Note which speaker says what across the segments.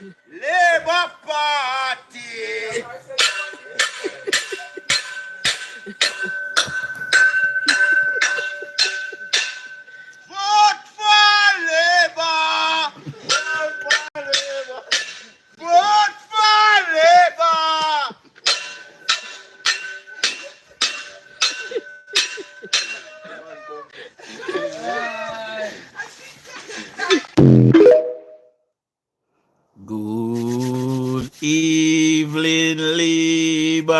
Speaker 1: Labour Party. Vote for Labour. Vote for Labour. Vote for Labour.
Speaker 2: Good evening, Liberites,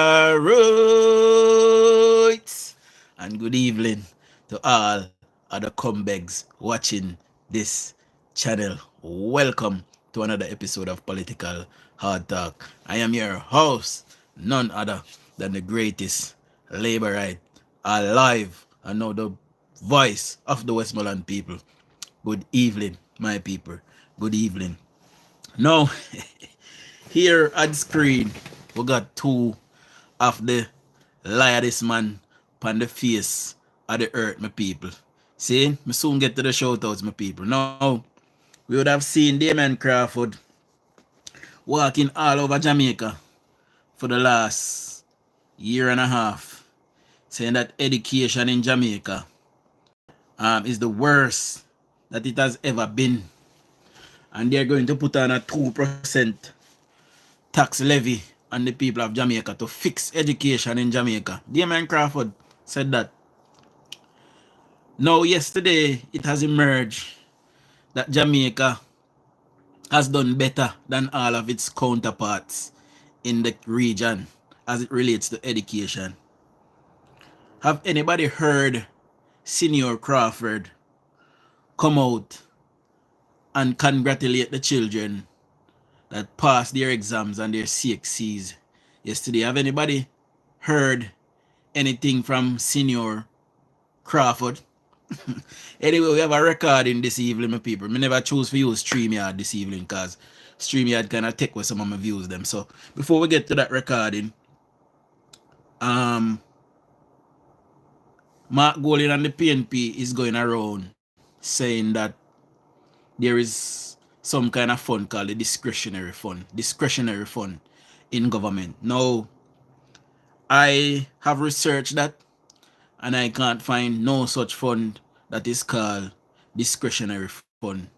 Speaker 2: and good evening to all other comebacks watching this channel. Welcome to another episode of Political Hard Talk. I am your host, none other than the greatest Laborite alive, and now the voice of the Westmoreland people. Good evening, my people. Good evening. Now, here at the screen, we got two of the liarest man on the face of the earth, my people. See, me soon get to the shout outs, my people. Now, we would have seen Damien Crawford walking all over Jamaica for the last year and a half, saying that education in Jamaica is the worst that it has ever been. And they're going to put on a 2% tax levy on the people of Jamaica to fix education in Jamaica. Damien Crawford said that. Now, yesterday, it has emerged that Jamaica has done better than all of its counterparts in the region as it relates to education. Have anybody heard Senior Crawford come out and congratulate the children that passed their exams and their CXCs yesterday? Have anybody heard anything from Senior Crawford? Anyway, we have a recording this evening, my people. I never choose to use StreamYard this evening because StreamYard kind of take away some of my views them. So before we get to that recording, Mark Golding and the PNP is going around saying that there is some kind of fund called the discretionary fund in government. Now, I have researched that and I can't find no such fund that is called discretionary fund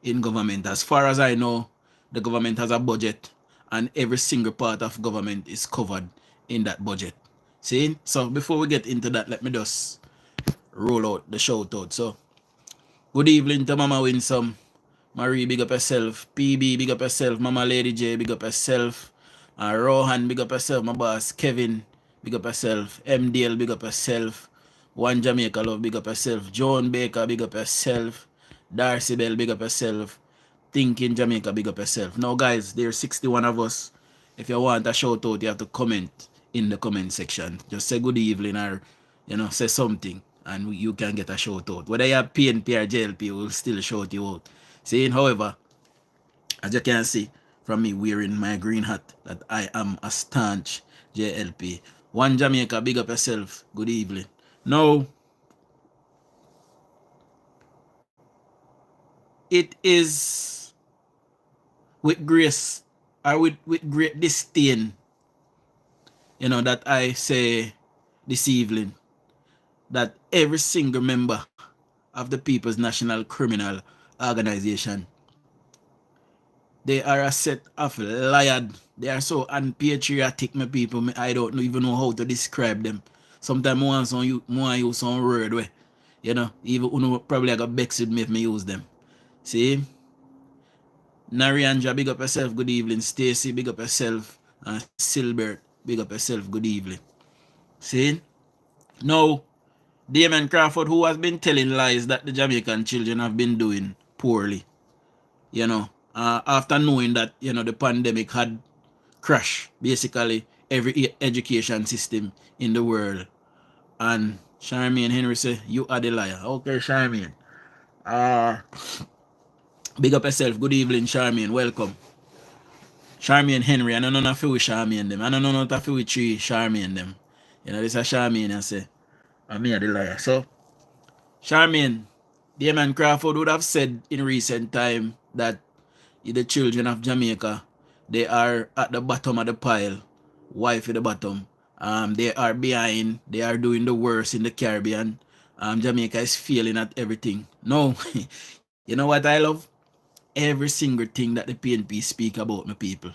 Speaker 2: in government. As far as I know, the government has a budget and every single part of government is covered in that budget. See? So before we get into that, let me just roll out the shout out. So, good evening to Mama Winsome. Marie, big up yourself. PB, big up yourself. Mama Lady J, big up yourself. Rohan, big up yourself. My boss Kevin, big up yourself. MDL, big up yourself. One Jamaica Love, big up yourself. Joan Baker, big up yourself. Darcy Bell, big up yourself. Thinking Jamaica, big up yourself. Now, guys, there's 61 of us. If you want a shout out, you have to comment in the comment section. Just say good evening or, say something and you can get a shout out. Whether you have PNP or JLP, we'll still shout you out. Saying, however, as you can see from me wearing my green hat, that I am a staunch JLP. One Jamaica, big up yourself. Good evening. Now, it is with grace, or with great disdain, that I say this evening that every single member of the People's National Criminal Organization, they are a set of liars. They are so unpatriotic, my people. I don't even know how to describe them. Sometimes I want to use some word where, even probably I got vexed with me if I use them. See? Narianja, big up yourself, good evening. Stacy, big up yourself. And Silbert, big up yourself, good evening. See? Now, Damien Crawford, who has been telling lies that the Jamaican children have been doing poorly, after knowing that, the pandemic had crashed basically every education system in the world. And Charmaine Henry say, you are the liar. Okay, Charmaine. Big up yourself. Good evening, Charmaine. Welcome. Charmaine Henry. I don't know nothing with Charmaine them. I don't know nothing with three Charmaine them. This is Charmaine I say. I'm me the liar. So, Charmaine, Damien Crawford would have said in recent time that the children of Jamaica, they are at the bottom of the pile, wife at the bottom. They are behind, they are doing the worst in the Caribbean. Jamaica is failing at everything. No, you know what I love? Every single thing that the PNP speak about, my people,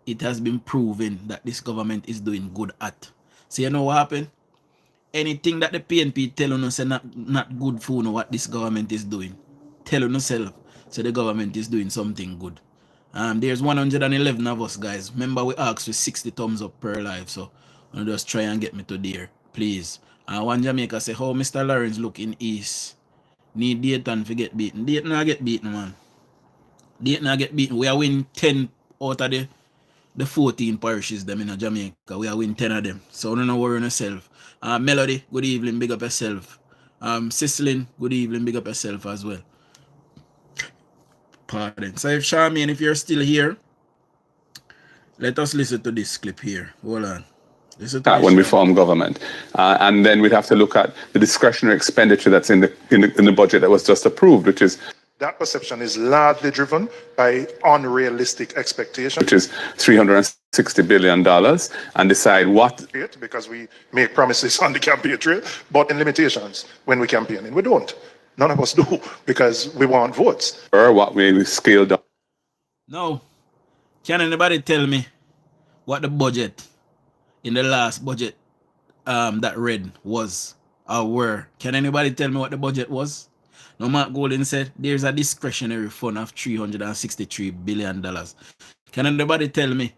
Speaker 2: it has been proven that this government is doing good at. So you know what happened? Anything that the PNP tell us not good for you what this government is doing. Tell on yourself, so the government is doing something good. There's 111 of us, guys. Remember, we asked for 60 thumbs up per live, so just try and get me to there, please. One Jamaica say, how Mr. Lawrence look in East? Need Dayton to get beaten. Dayton not get beaten, man. Dayton not get beaten. We are win 10 out of the 14 parishes them in Jamaica. We are win 10 of them. So don't worry on yourself. Melody, good evening, big up yourself. Cicely, good evening, big up yourself as well. Pardon. So if Charmaine, if you're still here, let us listen to this clip here. Hold on.
Speaker 3: When we form government, and then we'd have to look at the discretionary expenditure that's in the budget that was just approved, which is
Speaker 4: that perception is largely driven by unrealistic expectations,
Speaker 3: which is $360 billion, and decide what,
Speaker 4: because we make promises on the campaign trail, but in limitations when we campaign, and we don't. None of us do, because we want votes.
Speaker 3: Or what we scaled down.
Speaker 2: No. Can anybody tell me what the budget in the last budget that read was or were? Can anybody tell me what the budget was? No, Mark Golden said there's a discretionary fund of $363 billion. Can anybody tell me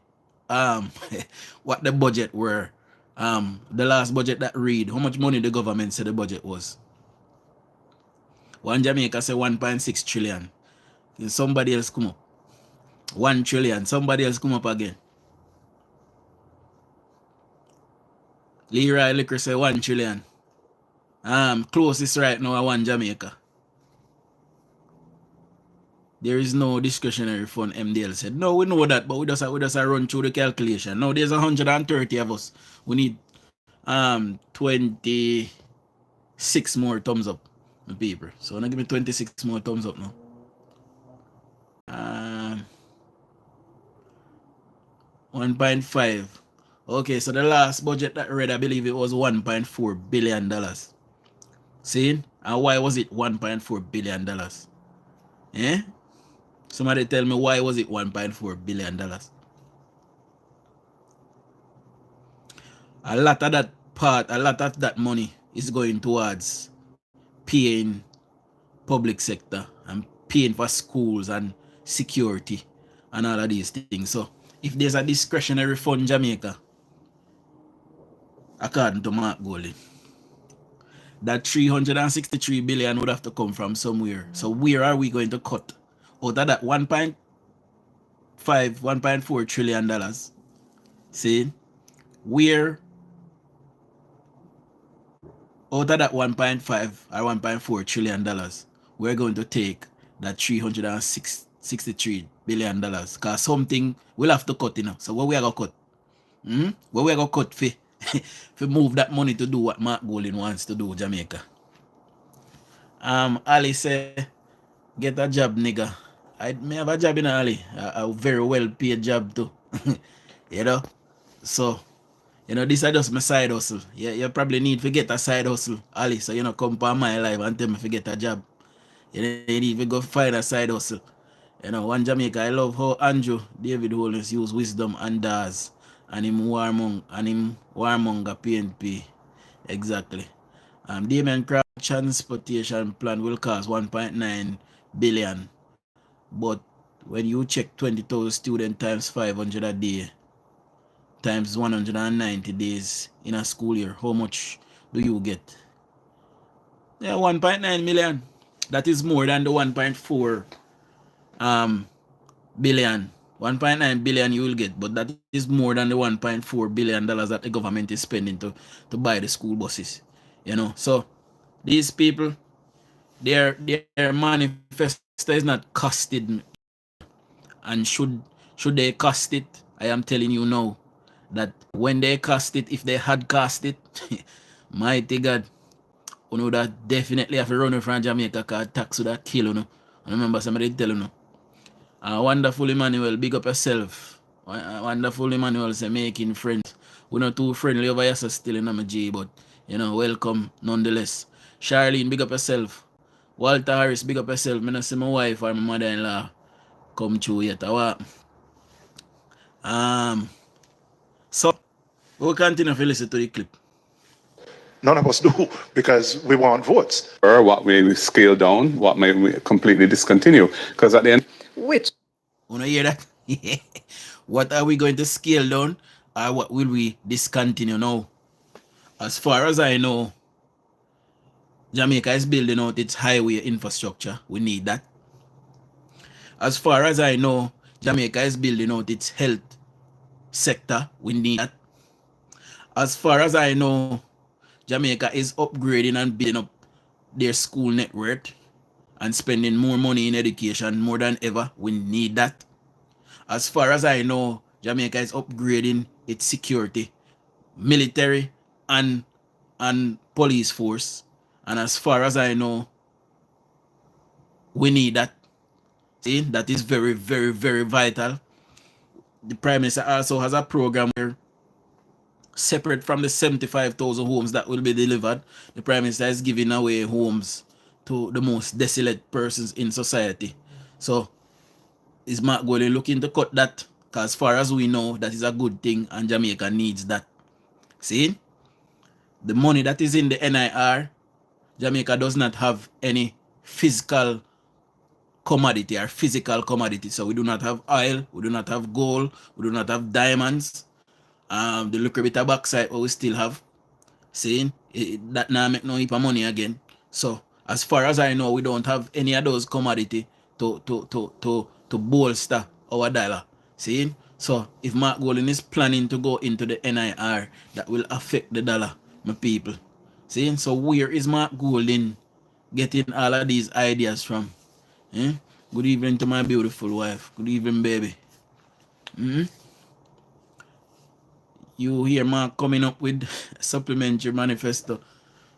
Speaker 2: what the budget were? The last budget that read, how much money the government said the budget was? One Jamaica said 1.6 trillion. Somebody else come up. 1 trillion. Somebody else come up again. Leroy Liquor say 1 trillion. Closest right now at 1 Jamaica. There is no discretionary fund, MDL said. No, we know that, but we just run through the calculation. Now there's 130 of us. We need 26 more thumbs up on paper. So now give me 26 more thumbs up now. 1.5. Okay, so the last budget that read, I believe it was $1.4 billion. See? And why was it $1.4 billion? Eh? Somebody tell me why was it $1.4 billion? A lot of that money is going towards paying public sector and paying for schools and security and all of these things. So if there's a discretionary fund Jamaica, according to Mark Golden, that 363 billion would have to come from somewhere. So where are we going to cut out of that 1.4 trillion dollars? See, where out of that 1.5 or 1.4 trillion dollars, we're going to take that 363 billion dollars, because something we'll have to cut, you know. So what we are going to cut? What we are going to cut for move that money to do what Mark Golden wants to do, Jamaica? Ali say, get a job, nigga. I may have a job in Ali, a very well paid job too. You know? So, you know, this is just my side hustle. You probably need to get a side hustle, Ali. So, you know, come on my live and tell me to get a job. You need to go find a side hustle. You know, one Jamaica, I love how Andrew David Holmes use wisdom and does. And him warmonger PNP. Exactly. Damien Craft transportation plan will cost 1.9 billion. But when you check 20,000 students times 500 a day times 190 days in a school year, how much do you get? Yeah, 1.9 million. That is more than the 1.4 billion. 1.9 billion you will get, but that is more than the 1.4 billion dollars that the government is spending to buy the school buses. You know, so these people, their manifesto is not costed, and should they cost it, I am telling you now that when they cost it, if they had cost it, mighty God, you know that definitely have to run from Jamaica, because tax would have kill you. Know. I remember somebody tell you. Know. Wonderful Emmanuel, big up yourself. Wonderful Emmanuel say making friends. We're not too friendly over here, so still in my G, but you know, welcome nonetheless. Charlene, big up yourself. Walter Harris, big up yourself. I not see my wife or my mother-in-law come through yet. So we'll continue to listen to the clip.
Speaker 4: None of us do because we want votes.
Speaker 3: Or what may we scale down, what may we completely discontinue? Because at the end,
Speaker 5: Which
Speaker 2: Wanna hear that? What are we going to scale down, or what will we discontinue now? As far as I know, Jamaica is building out its highway infrastructure. We need that. As far as I know, Jamaica is building out its health sector. We need that. As far as I know, Jamaica is upgrading and building up their school network and spending more money in education more than ever. We need that. As far as I know, Jamaica is upgrading its security, military and police force. And as far as I know, we need that. See, that is very, very, very vital. The Prime Minister also has a program where, separate from the 75,000 homes that will be delivered, the Prime Minister is giving away homes to the most desolate persons in society. So, is Mark Golden looking to cut that? Because as far as we know, that is a good thing and Jamaica needs that. See? The money that is in the NIR, Jamaica does not have any physical commodity or physical commodity. So we do not have oil, we do not have gold, we do not have diamonds. The little bit of bauxite we still have. See? That now make no heap of money again. So as far as I know, we don't have any of those commodity to bolster our dollar. See? So if Mark Golden is planning to go into the NIR, that will affect the dollar, my people. See? So where is Mark Golden getting all of these ideas from? Eh? Good evening to my beautiful wife. Good evening, baby. You hear Mark coming up with supplementary manifesto.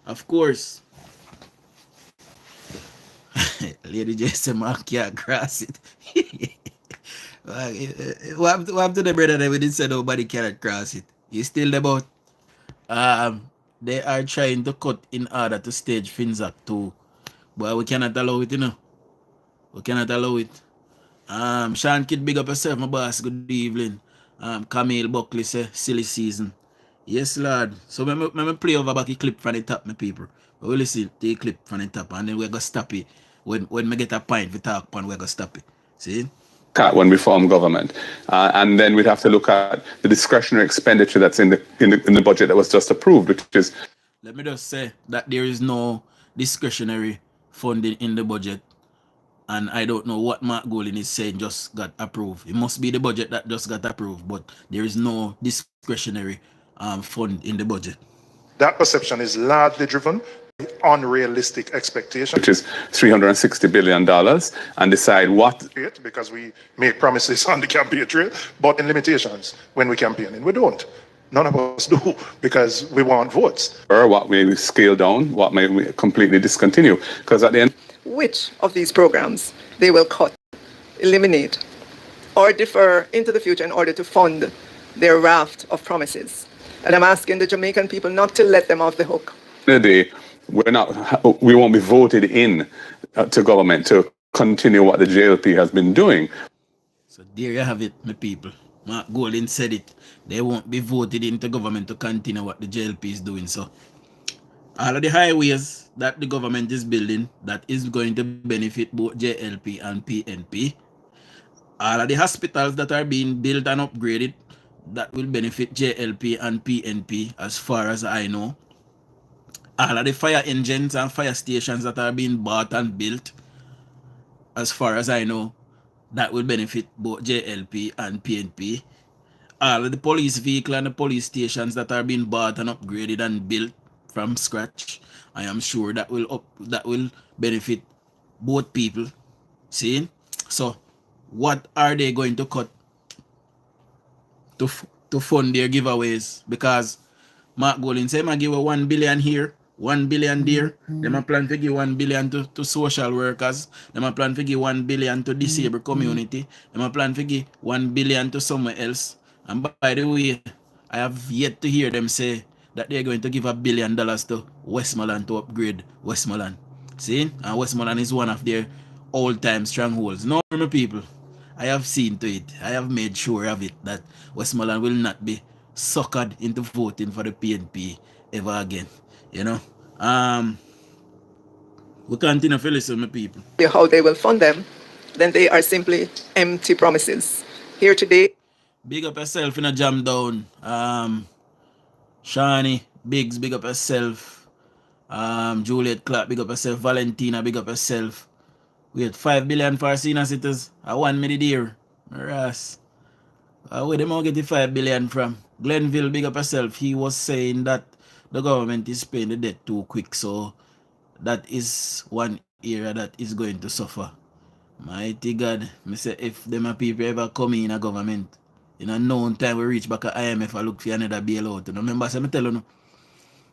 Speaker 2: Of course. Lady J said Mark can't cross it. What happened to the brother that we didn't say nobody cannot cross it? You still about they are trying to cut in order to stage Finzac too. But we cannot allow it, you know. We cannot allow it. Sean Kid, big up yourself, my boss. Good evening. Camille Buckley say silly season. Yes, Lord. So let me play over back a clip from the top, my people. We will listen to the clip from the top and then we're gonna stop it. When we get a point, we talk upon, we're gonna stop it. See?
Speaker 3: when we form government, and then we'd have to look at the discretionary expenditure that's in the budget that was just approved, which is.
Speaker 2: Let me just say that there is no discretionary funding in the budget, and I don't know what Mark Golden is saying just got approved. It must be the budget that just got approved, but there is no discretionary fund in the budget.
Speaker 4: That perception is largely driven by unrealistic expectations.
Speaker 3: Which is $360 billion, and decide what.
Speaker 4: Because we make promises on the campaign trail, but in limitations when we campaign, and we don't. None of us do because we want votes.
Speaker 3: Or what may we scale down, what may we completely discontinue? Because at the end.
Speaker 5: which of these programs they will cut, eliminate, or defer into the future in order to fund their raft of promises. And I'm asking the Jamaican people not to let them off the hook.
Speaker 3: The day, we won't be voted in to government to continue what the JLP has been doing.
Speaker 2: So there you have it, my people. Mark Golden said it. They won't be voted into government to continue what the JLP is doing. So all of the highways that the government is building, that is going to benefit both JLP and PNP. All of the hospitals that are being built and upgraded, that will benefit JLP and PNP as far as I know. All of the fire engines and fire stations that are being bought and built, as far as I know, that will benefit both JLP and PNP. All of the police vehicle and the police stations that are being bought and upgraded and built from scratch, I am sure that will benefit both people. See? So what are they going to cut to fund their giveaways? Because Mark Golden said, I give a $1 billion here, 1 billion there. Them a plan to give 1 billion to social workers. Them a plan to give 1 billion to disabled community. Them a plan to give 1 billion to somewhere else. And by the way, I have yet to hear them say that they're going to give $1 billion to Westmoreland to upgrade Westmoreland. See? And Westmoreland is one of their old-time strongholds. No, my people, I have seen to it. I have made sure of it that Westmoreland will not be suckered into voting for the PNP ever again. You know? We continue to listen, my people.
Speaker 5: How they will fund them, then they are simply empty promises. Here today.
Speaker 2: Big up yourself in a jam down. Shani, Biggs, big up yourself. Juliet Clark, big up yourself. Valentina, big up yourself. Wait, 5 billion for senior citizens. I want me the dear. Ras. Where them all get the 5 billion from? Glenville, big up yourself. He was saying that the government is paying the debt too quick, so that is one area that is going to suffer. Mighty God, me say if them people ever come in a government, in a known time we reach back at IMF, I look for another bailout. You know, remember, I tell you,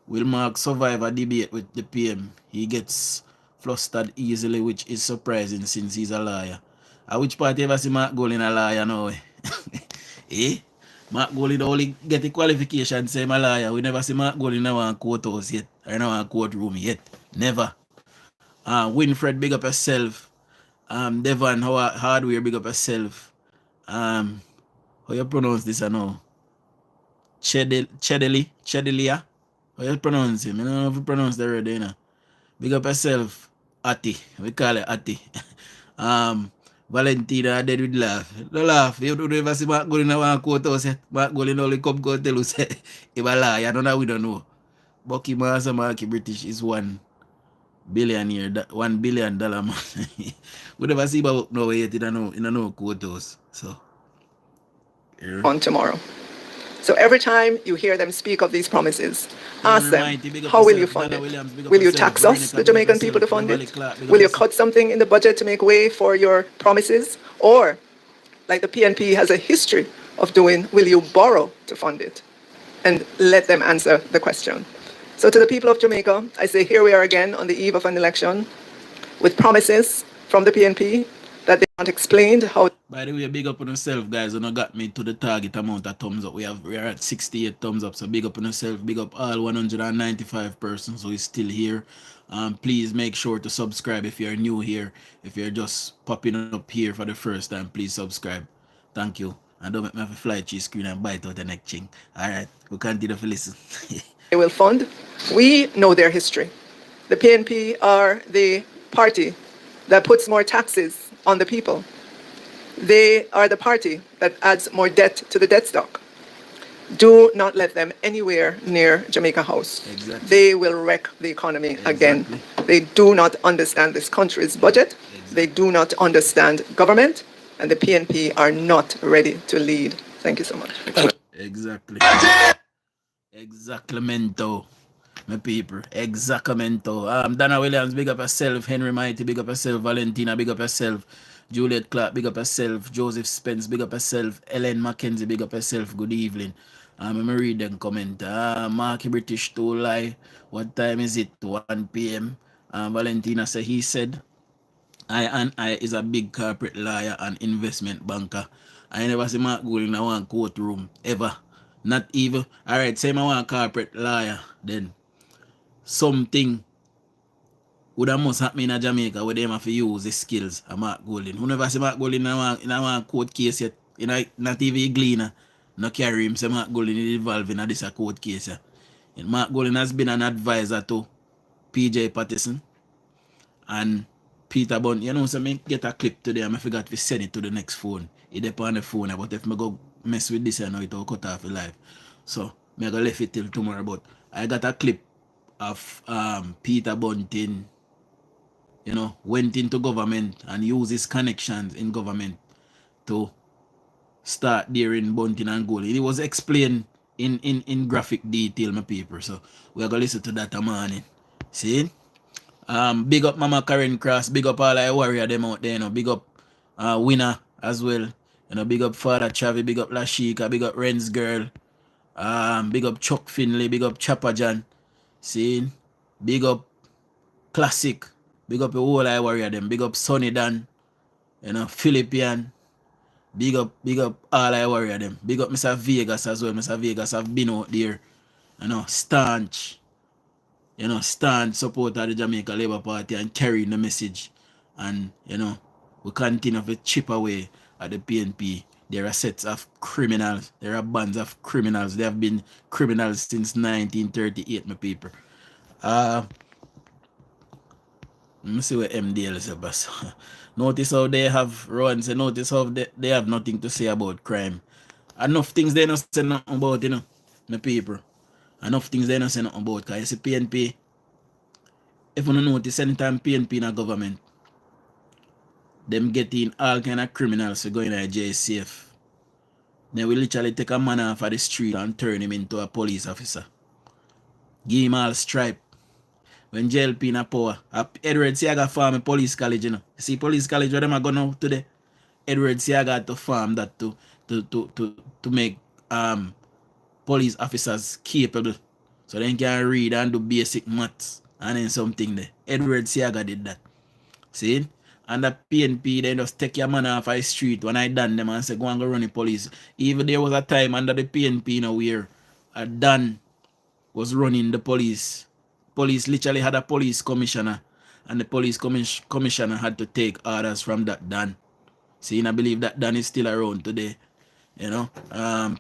Speaker 2: Will Mark survive a debate with the PM? He gets flustered easily, which is surprising since he's a liar. At which part ever see Mark Golding a liar now? Eh? Mark Golding only get the qualification say I'm a liar. We never see Mark Golding in our courthouse yet, or in our courtroom yet. Never. Winfred, big up yourself. Devon, Hardware, big up yourself. How you pronounce this I know? Chedelia? How you pronounce him? I don't know if you pronounce the word, you know. Big up yourself. Ati. We call it Ati. Valentina dead with laugh. No laugh. You don't ever see Mark Golding in our courthouse yet. Mark Golding only come go tell us if a lie. I don't know, we don't know. Bucky Master Marky British is $1 billionaire, $1 billion man. We never see about no yet in a no courthouse. So yeah.
Speaker 5: On tomorrow. So every time you hear them speak of these promises, ask them, how will you fund it? Will you tax us, the Jamaican people, to fund it? Will you cut something in the budget to make way for your promises? Or, like the PNP has a history of doing, will you borrow to fund it? And let them answer the question. So to the people of Jamaica, I say here we are again on the eve of an election with promises from the PNP that they want explained how.
Speaker 2: By the way, big up on yourself, guys. You know, got me to the target amount of thumbs up. We are at 68 thumbs up. So big up on yourself. Big up all 195 persons who is still here. Please make sure to subscribe if you're new here. If you're just popping up here for the first time, please subscribe. Thank you. And don't make me have a fly cheese screen and bite out the neck ching. Alright, we continue to listen.
Speaker 5: They will fund. We know their history. The PNP are the party that puts more taxes on the people. They are the party that adds more debt to the debt stock. Do not let them anywhere near Jamaica House.
Speaker 2: Exactly.
Speaker 5: They will wreck the economy again. They do not understand this country's budget. They do not understand government. And the PNP are not ready to lead. Thank you so much.
Speaker 2: Exactly. Exactly, my people. Exactamento. Dana Williams, big up yourself. Henry Mighty, big up yourself. Valentina, big up yourself. Juliet Clark, big up yourself. Joseph Spence, big up yourself. Ellen Mackenzie, big up yourself. Good evening. I'm going to read them comment. Marky British to lie. What time is it? 1 p.m. Valentina said, he said, I is a big corporate lawyer and investment banker. I never see Mark Golding in one courtroom ever. Not even. Alright, say I want a corporate lawyer, then something would have must happen in Jamaica where they have to use the skills of Mark Golding. Who never see Mark Golding in a court case yet? Not even Gleaner. No carry him, say Mark Golding is involved in this court case. And Mark Golding has been an advisor to PJ Patterson and Peter Bun. You know, so I get a clip today and I forgot to send it to the next phone. It depends on the phone, but if I go mess with this, I know it will cut off the live. So I go left it till tomorrow. But I got a clip of Peter Bunting, you know, went into government and used his connections in government to start there in Bunting and Golding. It was explained in graphic detail, my people. So we're gonna listen to that morning. See? Big up Mama Karen Cross, big up all I warrior them out there, you know, big up Winner as well. You know, big up Father Chavi, big up Lashika, big up Ren's Girl, big up Chuck Finley, big up Chopper John. See? Big up Classic. Big up the whole I warrior them. Big up Sonny Dan. You know, Philippian. Big up all I warrior them. Big up Mr. Vegas as well. Mr. Vegas have been out there. You know, staunch. You know, staunch supporter of the Jamaica Labour Party and carrying the message. And, you know, we continue to chip away at the PNP. There are sets of criminals. There are bands of criminals. They have been criminals since 1938, my people. Let me see what MDL is about. Notice how they have runs and notice how they have nothing to say about crime. Enough things they don't say nothing about, you know, my people. Enough things they don't say nothing about. Because you see PNP, if you don't notice anytime PNP in a government, them getting all kind of criminals to go in a JCF. Then we literally take a man off of the street and turn him into a police officer. Give him all stripe. When JLP in a power, Edward Siaga farm a police college, you know. You see police college where them are going out today. Edward Siaga to farm that to make police officers capable. So they can read and do basic maths and then something there. Edward Siaga did that. See? And the PNP, they just take your man off the street when I done them and say, go and go run the police. Even there was a time under the PNP, you know, where Dan was running the police. Police literally had a police commissioner, and the police commissioner had to take orders from that Dan. See, I believe that Dan is still around today. You know,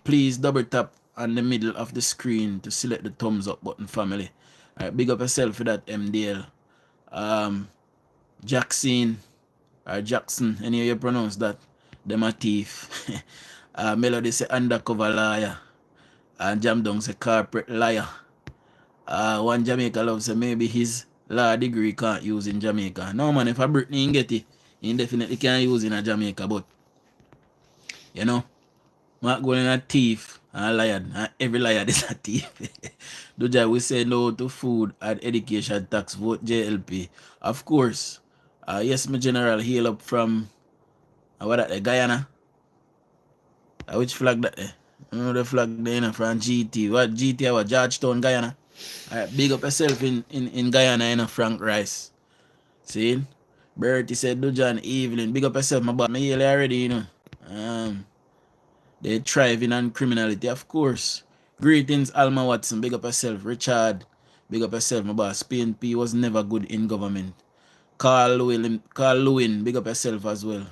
Speaker 2: please double tap on the middle of the screen to select the thumbs up button, family. All right, big up yourself for that, MDL. Jackson, or Jackson, any of you pronounce that? Them a thief. Melody say undercover liar, and Jam Dong say corporate liar. One Jamaica love say maybe his law degree can't use in Jamaica. No man, if a Britney ain't get it, he definitely can't use in a Jamaica. But you know, Mark going a thief and a liar, and every liar is a thief. Duja, we say no to food and education tax, vote JLP. Of course. Yes, my general, hail up from what that Guyana. Which flag that there? You know the flag there, you know, from GT. What GT or Georgetown, Guyana? Alright, big up yourself in Guyana, you know, Frank Rice. See? Bertie said, Dujan, evening. Big up yourself, my boy. Me hear already, you know. They thriving on criminality, of course. Greetings, Alma Watson. Big up yourself. Richard. Big up yourself, my boss. PNP was never good in government. Carl Lewin. Big up yourself as well.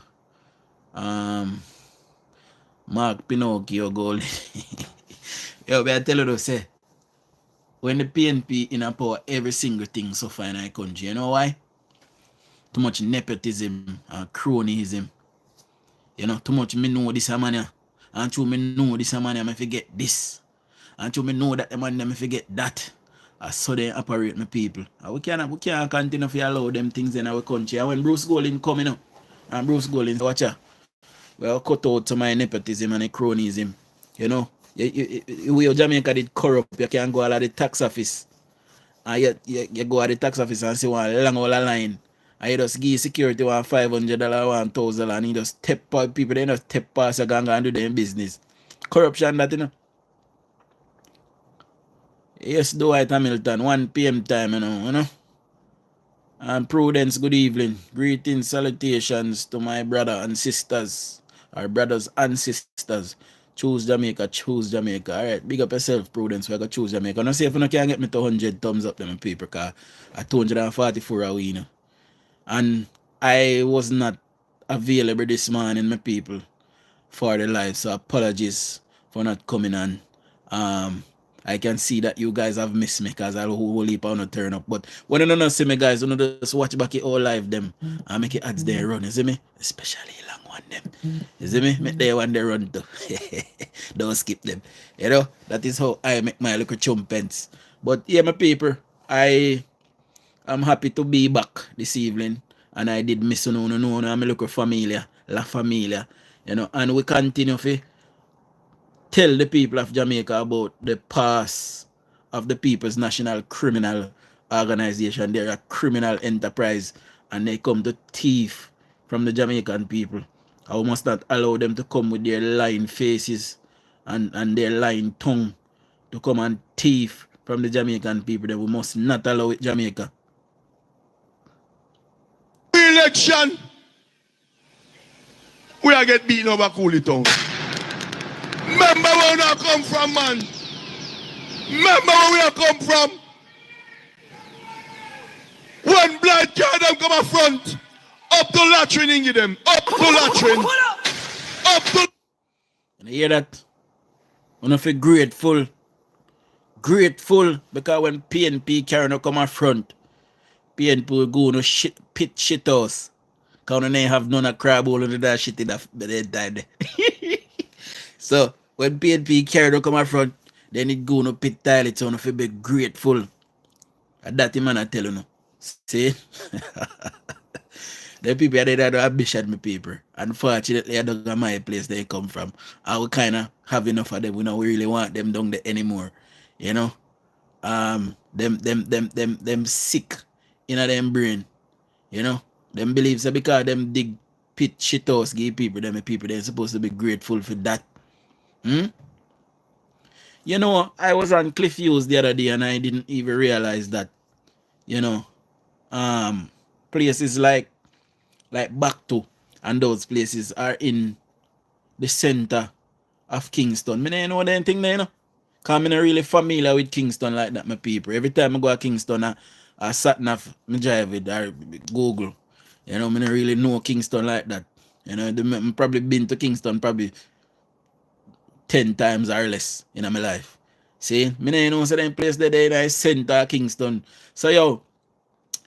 Speaker 2: Mark Pinocchio Gold. Yo, but I tell you to say, when the PNP in a power, every single thing suffer in our country. You know why? Too much nepotism and cronyism. You know, too much me know this man. And to me know this man, I forget this. And to me know that the man, I forget that. So they operate my people. And we can't continue to allow them things in our country. And when Bruce Golding coming up, and Bruce Golding, watch out. Well, cut out some of my nepotism and the cronyism. You know, we Jamaica did corrupt. You can go out of the tax office. And you go at the tax office and see one long old line. And you just give security $500, $1,000, and you just step out people, they just step past and go and do their business. Corruption that, you know. Yes, Dwight Hamilton, 1 p.m. time, you know. And Prudence, good evening. Greetings, salutations to my brother and sisters. Our brothers and sisters. Choose Jamaica, choose Jamaica. Alright, big up yourself, Prudence. We're going to choose Jamaica. Now, see if you can't get me to 100 thumbs up in my paper, because I 244 a week, you know. And I was not available this morning, my people, for the live. So apologies for not coming on. I can see that you guys have missed me because I'll whole heap on a turn up. But when you don't see me, guys, you know, just watch back it all live them and make it ads there run, you see me? Especially long one them. You see me? Make they one they run too. Don't skip them. You know, that is how I make my little chumpence. But yeah, my people, I'm happy to be back this evening. And I did miss no, I'm a little familia, La Familia. You know, and we continue to tell the people of Jamaica about the past of the People's National Criminal Organization. They're a criminal enterprise and they come to thief from the Jamaican people. I must not allow them to come with their lying faces and their lying tongue to come and thief from the Jamaican people that we must not allow it Jamaica.
Speaker 1: Election, we are get beaten over Cooley Town. Remember where we are come from, man. Remember where we are come from. When blind car them come up front, up to latrine in them, up to latrine, up to.
Speaker 2: You hear that? I'm not feel grateful because when PNP carry no come up front, PNP will go no shit pit shit house. Cause they have none of crab all of that shit in that they died. So when PNP carry no come up front, then it go no pit toilet, so no feel be grateful. And that man I tell you no. See? The people that don't ambition me people. Unfortunately, I don't know my place they come from. I will kind of have enough of them. We don't really want them down there anymore. You know? Them sick in them brain. You know? Them believe so because them dig pit shit house give people, them people they're supposed to be grateful for that. You know, I was on Cliff Hughes the other day and I didn't even realize that, you know, places like Back2 and those places are in the center of Kingston. I don't know anything there, you know. Because I'm not really familiar with Kingston like that, my people. Every time I go to Kingston, I sat nav, I drive it, or Google. You know, I don't really know Kingston like that. You know, I've probably been to Kingston probably 10 times or less in my life. See? I don't know so them place there in the center of Kingston. So, yo,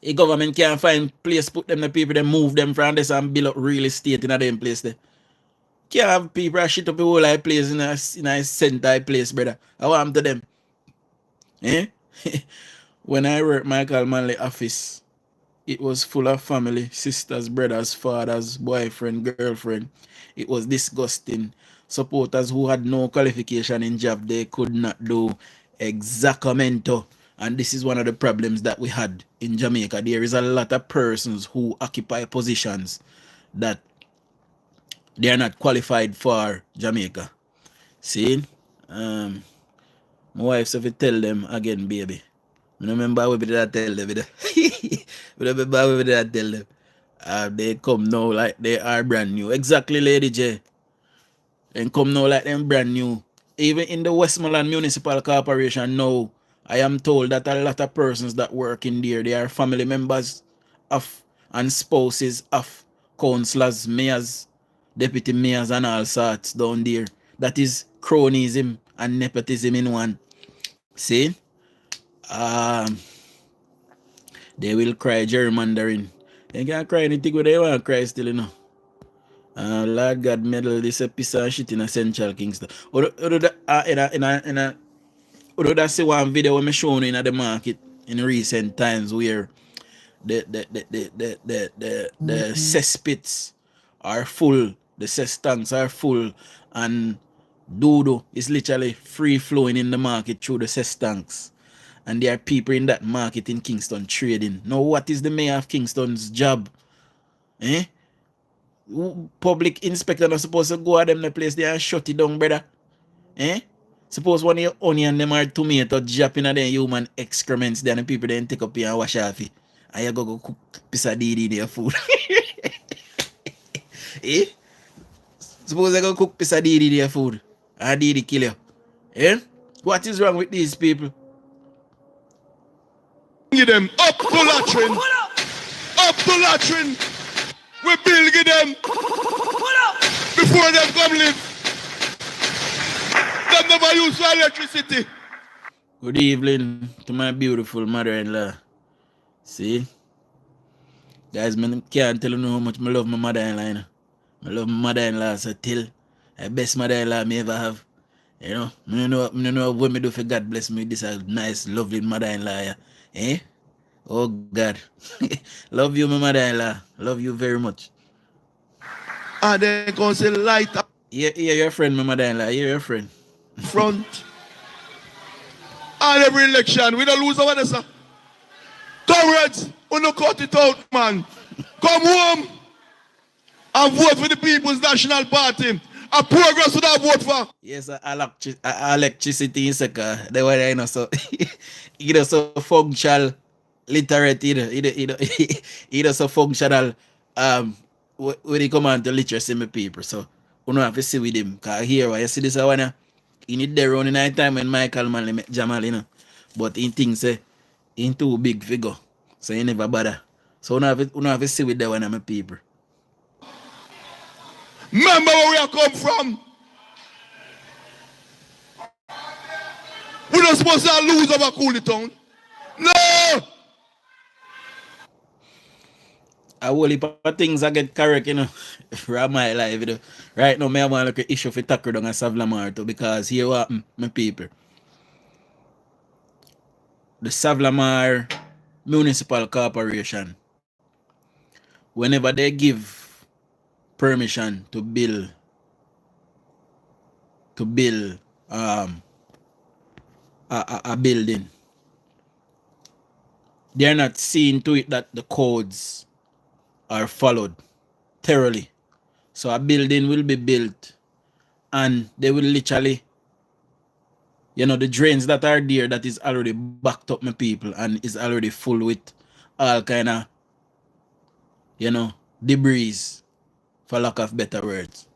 Speaker 2: the government can't find place put them the people, they move them from this and build up real estate in a them place there. Can't have people shit up the whole like place in a center place, brother. I want to them. Eh? When I worked Michael Manley office, it was full of family, sisters, brothers, fathers, boyfriend, girlfriend. It was disgusting. Supporters who had no qualification in job, they could not do exacamento. And this is one of the problems that we had in Jamaica. There is a lot of persons who occupy positions that they are not qualified for Jamaica. See? My wife said to tell them again, baby. I remember what did I tell them. I remember what did I tell them. They come now like they are brand new. Exactly, Lady J. And come now like them brand new. Even in the Westmoreland Municipal Corporation now, I am told that a lot of persons that work in there, they are family members of and spouses of councillors, mayors, deputy mayors and all sorts down there. That is cronyism and nepotism in one. See? They will cry gerrymandering. They can't cry anything where they want to cry still, you know. Lord God medal this a piece of shit in a Central Kingston. Although that's the one video when I shown in the market in recent times where the cesspits are full, the cess tanks are full, and dodo is literally free flowing in the market through the cess tanks. And there are people in that market in Kingston trading. Now, what is the mayor of Kingston's job? Eh? Public inspector not supposed to go at them the place there and shut it down, brother. Eh? Suppose one of your onion them are tomato drop in the human excrements, then the people then take up here and wash off it. And you go cook piece of DD their food. Eh? Suppose I go cook piece of DD their food. And DD kill you. Eh? What is wrong with these people?
Speaker 1: Them up to latrine. Up to latrine. We build them before them come live. Them never use electricity.
Speaker 2: Good evening to my beautiful mother-in-law. See? Guys, I can't tell you how much I love my mother-in-law. You know? I love my mother-in-law so till the best mother-in-law I ever have. You know? I don't know what me do for God bless me with this nice, lovely mother-in-law. Yeah? Eh? Oh God. Love you, my mother-in-law. Love you very much.
Speaker 1: And then going to say light up
Speaker 2: Yeah, you're a friend, my mother-in-law. You're your friend.
Speaker 1: front. And every election, we don't lose our this. Comrades, we don't cut it out, man. Come home and vote for the People's National Party. a progress would have vote for.
Speaker 2: Yes, electricity in sector. The way I know so you know so functional literate you know so functional when it come on to literacy my people. So you know have to see with him. Cause here you see this one he need the run in night time when Michael Manley make Jamal, you know. But he thinks he too big figure. So he never bother. So you have to see with that one my people.
Speaker 1: Remember where we have come from. We're not supposed to lose over Cooley Town. No!
Speaker 2: A whole heap of things I get correct, you know, from my life, you know. Right now, I want to look at issue for tackle down at Savlamar too, because here what happen, my people. The Savlamar Municipal Corporation, whenever they give permission to build a building, they're not seeing to it that the codes are followed thoroughly. So a building will be built and they will literally, you know, the drains that are there that is already backed up my people and is already full with all kind of, you know, debris, for lack of better words.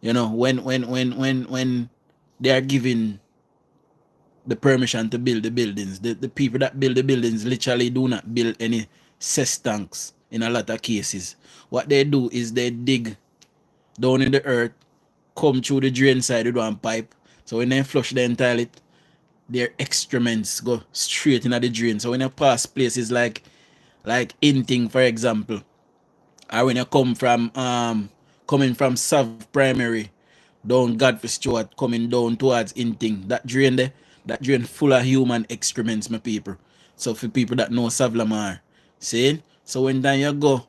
Speaker 2: You know, when they are given the permission to build the buildings, the people that build the buildings literally do not build any cess tanks in a lot of cases. What they do is they dig down in the earth, come through the drain side with one pipe. So when they flush the toilet, their excrements go straight into the drain. So when you pass places like Inting, for example, or when you come from coming from South Primary down Godfrey Stewart, coming down towards Inting, that drain there, that drain full of human excrements, my people. So for people that know Savlamar, see? So when then you go,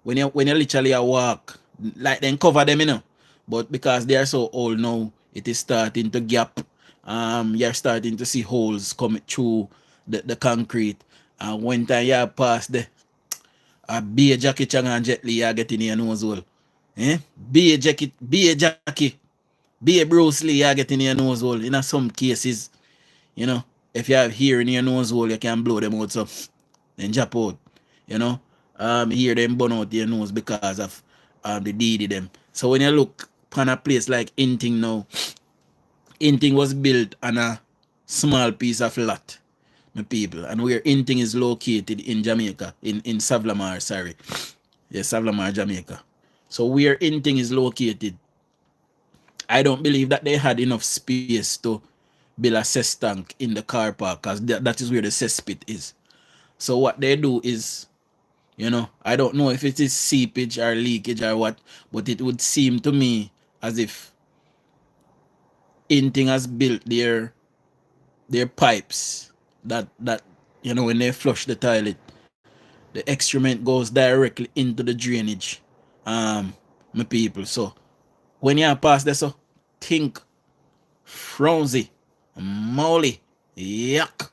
Speaker 2: when you literally walk, like then cover them, you know. But because they are so old now, it is starting to gap. You're starting to see holes coming through the concrete. And when time you pass the be a Jackie Chan and Jet Li, you get in your nose hole. Be a Jackie, be a Bruce Lee, you get in your nose hole. In some cases, you know, if you have hair in your nose hole, you can blow them out so then jump out. You know, hear them burn out your nose because of the deed of them. So when you look upon a place like Inting now, Inting was built on a small piece of lot, my people, and where Inting is located in Jamaica, in Savlamar, sorry. Yes, Savlamar, Jamaica. So where Inting is located, I don't believe that they had enough space to build a cess tank in the car park, because that is where the cesspit is. So what they do is, you know, I don't know if it is seepage or leakage or what, but it would seem to me as if Inting has built their pipes that you know, when they flush the toilet, the excrement goes directly into the drainage, my people. So when you pass this, so think frowsy, molly, yuck,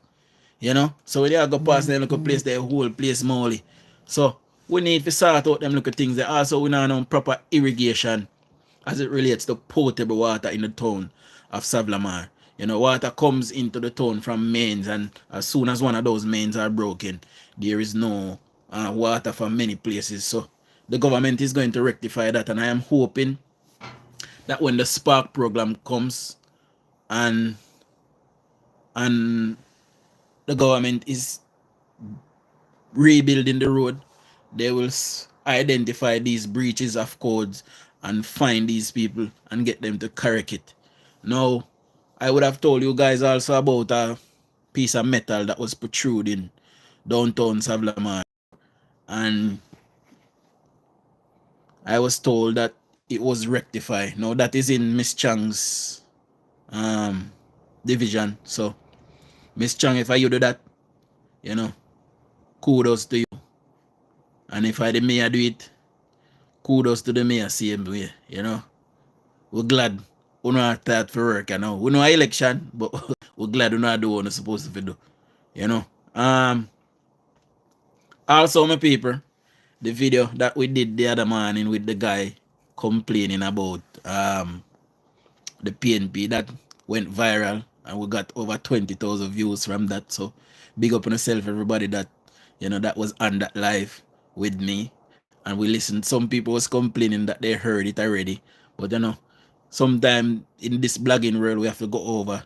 Speaker 2: you know. So when you go past the local place, the whole place molly. So we need to sort out them little things. There also we now know proper irrigation as it relates to potable water in the town of Savlamar. You know, water comes into the town from mains, and as soon as one of those mains are broken, there is no water from many places. So the government is going to rectify that, and I am hoping that when the Spark program comes and the government is rebuilding the road, they will identify these breaches of codes and find these people and get them to correct it. Now, I would have told you guys also about a piece of metal that was protruding downtown Savlamar, and I was told that it was rectified. Now that is in Miss Chang's division. So Miss Chang, if you do that, you know, kudos to you. And if I the mayor do it, kudos to the mayor same way, you know. We're glad we not start for work, you know. We know election, but we're glad we not do what we're supposed to do, you know. Also, my people, the video that we did the other morning with the guy complaining about the PNP that went viral, and we got over 20,000 views from that. So big up on yourself, everybody that that was on that live with me, and we listened. Some people was complaining that they heard it already, but sometimes in this blogging world we have to go over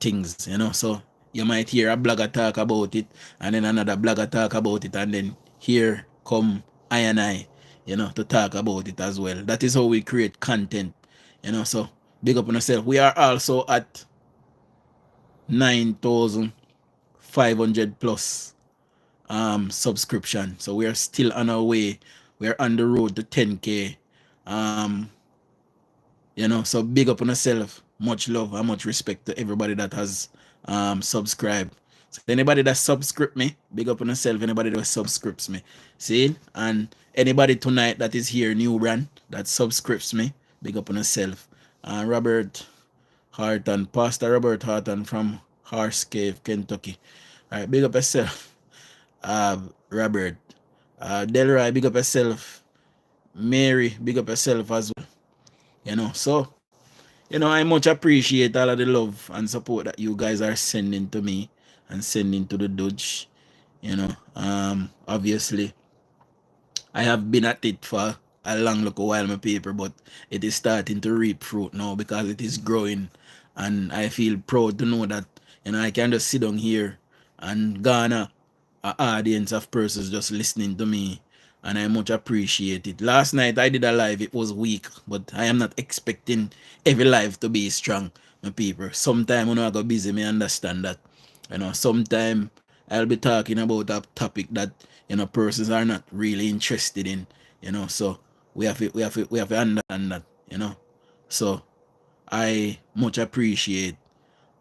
Speaker 2: things, so you might hear a blogger talk about it, and then another blogger talk about it, and then here come I and I, to talk about it as well. That is how we create content, so big up on yourself. We are also at 9,500 plus subscription, so we are still on our way. We're on the road to 10K. So big up on yourself. Much love and much respect to everybody that has subscribed. So anybody that subscribe me, big up on yourself. Anybody that subscribes me, see, and anybody tonight that is here, new brand that subscribes me, big up on yourself. Robert Harton, Pastor Robert Harton from Horse Cave, Kentucky. All right, big up yourself. Robert, Delroy, big up yourself. Mary, big up yourself as well. So I much appreciate all of the love and support that you guys are sending to me and sending to the Dodge. Obviously I have been at it for a long look a while, my paper, but it is starting to reap fruit now because it is growing, and I feel proud to know that I can just sit down here and garner an audience of persons just listening to me, and I much appreciate it. Last night I did a live, it was weak, but I am not expecting every live to be strong, my people. Sometime when I go busy, me understand that. Sometime I'll be talking about a topic that persons are not really interested in, so we have to understand that, so I much appreciate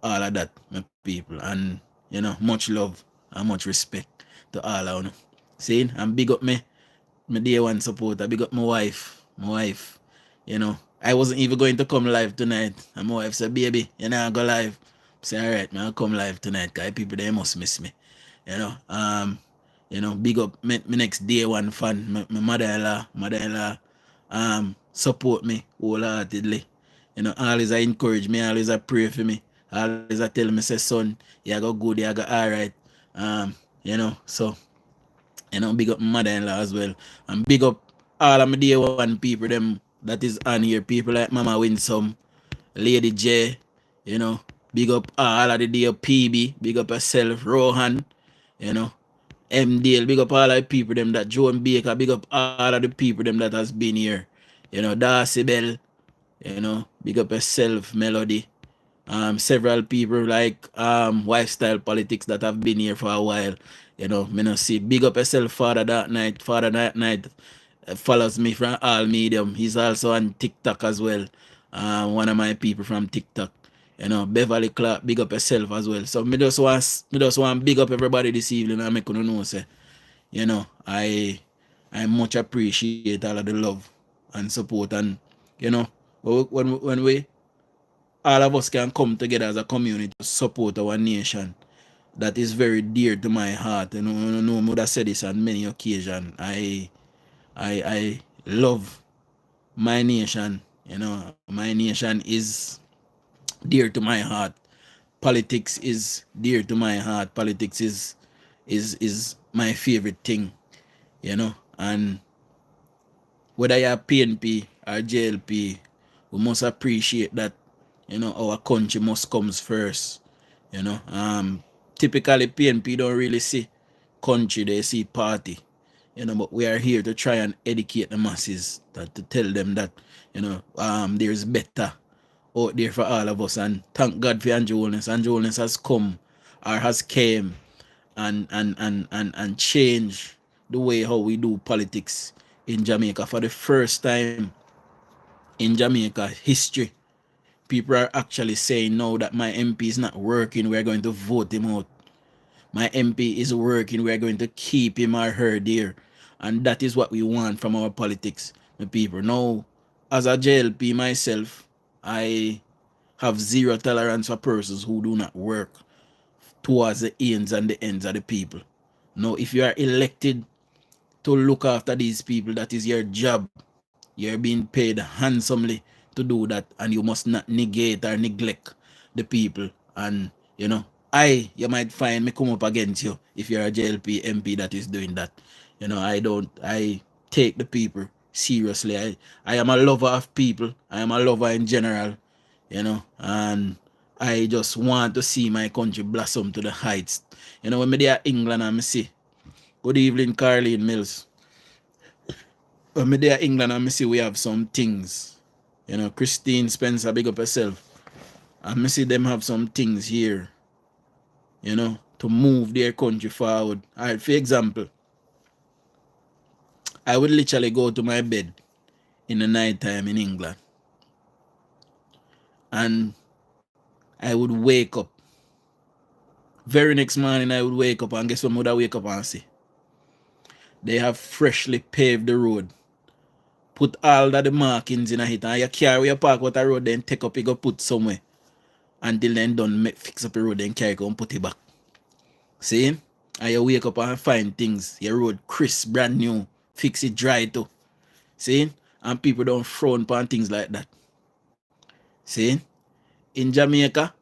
Speaker 2: all of that, my people, and much love and much respect to all of you. See, and big up my day one supporter, big up my wife. I wasn't even going to come live tonight, and my wife said, baby, I go live. I say, alright, I'll come live tonight, because people, they must miss me. Big up my next day one fan, my mother-in-law, support me wholeheartedly. Always I encourage me, always I pray for me, always I tell me, say, son, you go good, you go alright. So big up my mother-in-law as well, and big up all of my day one people them that is on here, people like Mama Winsome, Lady J, big up all of the day PB, big up yourself, Rohan, M. Dale, big up all of the people them that Joan Baker, big up all of the people them that has been here, Darcy Bell, big up yourself, Melody, several people like Lifestyle Politics that have been here for a while, me not see. Big up yourself, Father That Night follows me from all medium. He's also on TikTok as well, one of my people from TikTok. Beverly Clark, big up yourself as well. So me just want big up everybody this evening, and make you know, say, I much appreciate all of the love and support, and when we all of us can come together as a community to support our nation, that is very dear to my heart. I would have said this on many occasions. I love my nation. My nation is dear to my heart. Politics is dear to my heart. Politics is my favorite thing. And whether you're PNP or JLP, we must appreciate that our country must comes first. Typically PNP don't really see country, they see party. But we are here to try and educate the masses, to tell them that there's better out there for all of us. And thank God for Andrew Holness. Andrew Holness has come, or has came, and changed the way how we do politics in Jamaica. For the first time in Jamaica history, people are actually saying now that my MP is not working, we're going to vote him out. My MP is working, we're going to keep him or her there. And that is what we want from our politics, the people. Now, as a JLP myself, I have zero tolerance for persons who do not work towards the ends and the ends of the people. Now, if you are elected to look after these people, that is your job. You're being paid handsomely to do that, and you must not negate or neglect the people. And you might find me come up against you if you're a JLP MP that is doing that. I take the people seriously. I am a lover of people. I am a lover in general, and I just want to see my country blossom to the heights. When me there England and me see, good evening, Carleen Mills. When me there England and me see we have some things. Christine Spencer, big up herself. And me see them have some things here, to move their country forward. Alright, for example, I would literally go to my bed in the night time in England, and I would wake up. Very next morning I would wake up, and guess what? I would wake up and see they have freshly paved the road, put all of the markings in it, and you carry your park out the road, then take up, you go put somewhere until then done fix up the road, then carry and put it back. See? And you wake up and find things, your road crisp, brand new, fix it dry too. See? And people don't frown upon things like that. See? In Jamaica,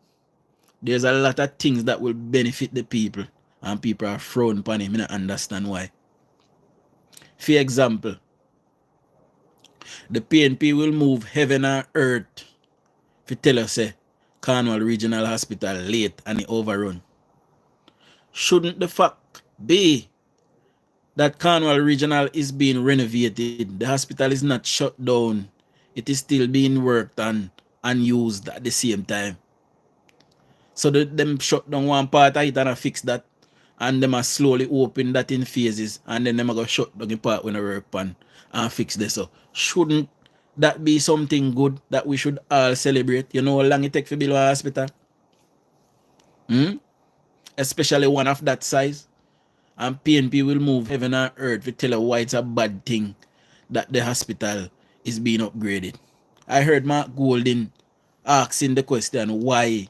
Speaker 2: there's a lot of things that will benefit the people, and people are frown upon it. I don't understand why. For example, the PNP will move heaven and earth to tell us say Cornwall Regional Hospital late and it overrun. Shouldn't the fact be that Cornwall Regional is being renovated? The hospital is not shut down. It is still being worked on and used at the same time. So them shut down one part of it and fix that, and them are slowly open that in phases, and then them are going to shut down the part when they work on and fix this. So shouldn't that be something good that we should all celebrate? You know how long it takes to build a hospital? Especially one of that size. And PNP will move heaven and earth to tell her why it's a bad thing that the hospital is being upgraded. I heard Mark Golding asking the question, why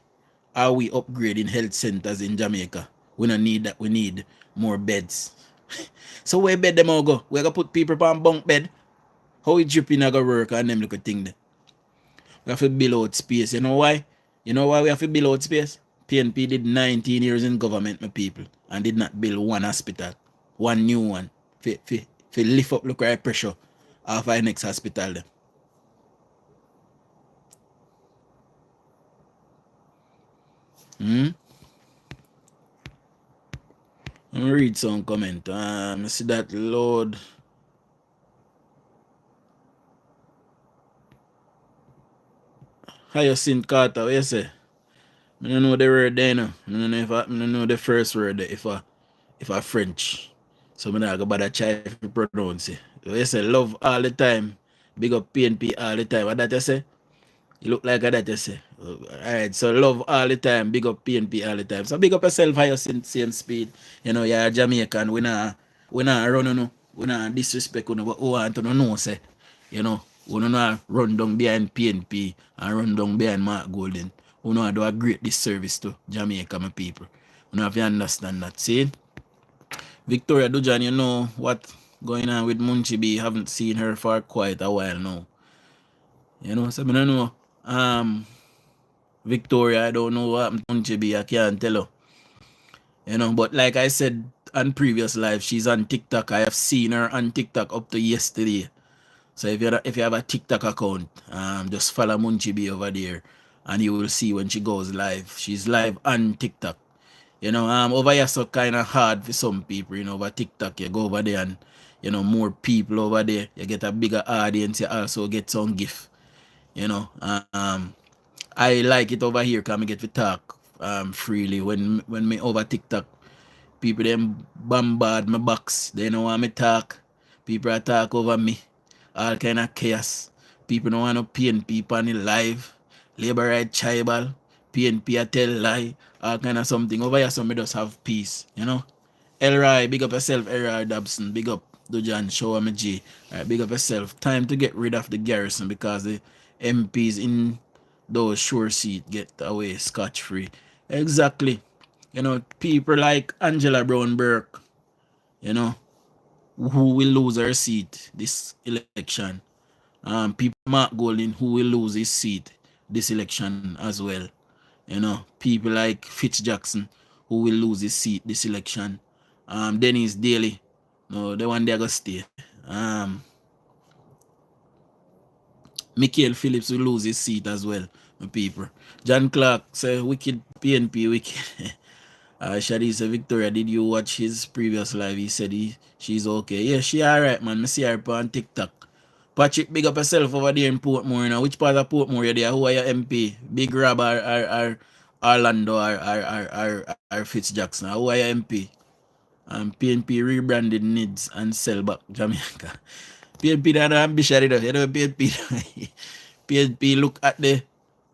Speaker 2: are we upgrading health centers in Jamaica? We don't need that. We need more beds. So where bed them all go? We're going to put people on bunk bed? How is dripping going to work and them little thing there? We have to build out space. You know why? You know why we have to build out space? PNP did 19 years in government, my people, and did not build one hospital, one new one, for lift up look right pressure off our next hospital. Let me read some comment. I see that Lord. Hyacinth Carter, what you say? I don't know the word there, no. I don't know the first word there, if I French. So I don't go bother try to pronounce it. So you say love all the time. Big up PNP all the time. What that you say? You look like that you say. Alright, so love all the time. Big up PNP all the time. So big up yourself, Hyacinth, same speed. You're a Jamaican. We not run no. We not disrespect no, but we want to know say, we not run down behind PNP and run down behind Mark Golden. We know do a great disservice to Jamaica, my people. We know have to understand that. See? Victoria Dujan, you know what going on with Munchie B. Haven't seen her for quite a while now. So I don't know. Victoria, I don't know what happened to Munchie B. I can't tell her. But like I said on previous live, she's on TikTok. I have seen her on TikTok up to yesterday. So if you have a TikTok account, just follow Munchie B over there, and you will see when she goes live. She's live on TikTok. Over here so kind of hard for some people. Over TikTok, you go over there and more people over there. You get a bigger audience. You also get some gift. I like it over here because I get to talk freely. When me over TikTok, people them bombard my box. They know want me talk. People are talk over me. All kind of chaos. People don't want to PNP on the live. Labor right tribal. PNP a tell lie. All kind of something. Over here somebody just have peace. Elroy, big up yourself, Elroy Dobson. Big up DUJON'S, show me G. Alright, big up yourself. Time to get rid of the garrison because the MPs in those sure seat get away scotch-free. Exactly. People like Angela Brown Burke, who will lose her seat this election, People Mark Golding who will lose his seat this election as well. People like Fitz Jackson who will lose his seat this election. Dennis Daly, no, the one they are gonna stay. Michael Phillips will lose his seat as well, my people. John Clark say wicked PNP wicked. Shadisa Victoria, did you watch his previous live? He said she's okay. Yeah, she alright, man. I see her on TikTok. Patrick, big up yourself over there in Portmore. Which part of Portmore you there? Who are your MP? Big Rob or Orlando or Fitz Jackson? Who are your MP? PNP rebranded needs and sell back Jamaica. PNP don't have ambition enough. PNP. PNP look at the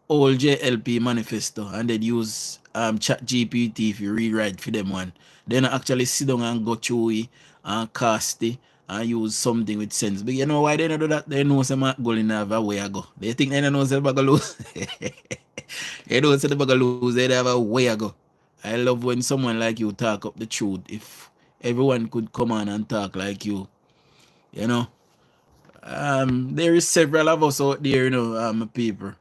Speaker 2: old JLP manifesto and then use chat GPT if you rewrite for them one. Then actually sit down and go through it and cast it and use something with sense. But you know why they don't do that? They know some going have a way ago. They think they don't know they're gonna lose. They don't say they're gonna lose, they have a way ago. I love when someone like you talk up the truth. If everyone could come on and talk like you, there is several of us out there, people.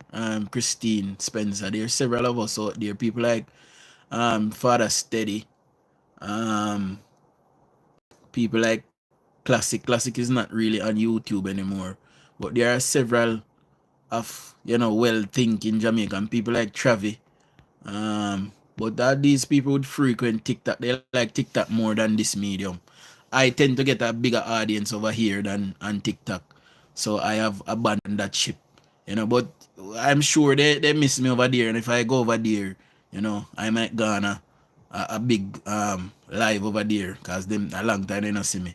Speaker 2: Christine Spencer. There's several of us out there. People like Father Steady. People like Classic. Classic is not really on YouTube anymore. But there are several of well thinking Jamaican people like Travi. But that these people would frequent TikTok. They like TikTok more than this medium. I tend to get a bigger audience over here than on TikTok. So I have abandoned that ship. But I'm sure they miss me over there. And if I go over there, I might go on a big live over there. Because them a long time they don't see me.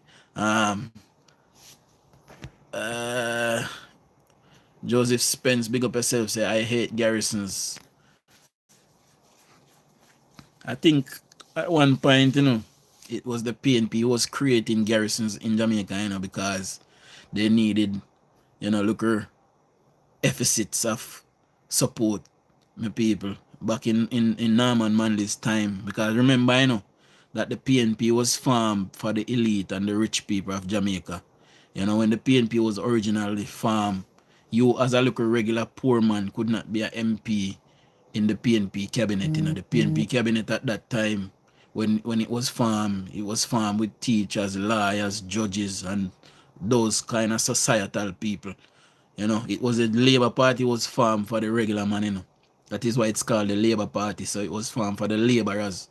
Speaker 2: Joseph Spence, big up yourself, say I hate garrisons. I think at one point, it was the PNP who was creating garrisons in Jamaica, because they needed, look deficits of support, my people, back in Norman Manley's time. Because remember, that the PNP was formed for the elite and the rich people of Jamaica. When the PNP was originally formed, you as a local regular poor man could not be an MP in the PNP cabinet. The PNP cabinet at that time, when it was formed with teachers, lawyers, judges, and those kind of societal people. It was a Labour Party was formed for the regular man. That is why it's called the Labour Party. So it was formed for the labourers.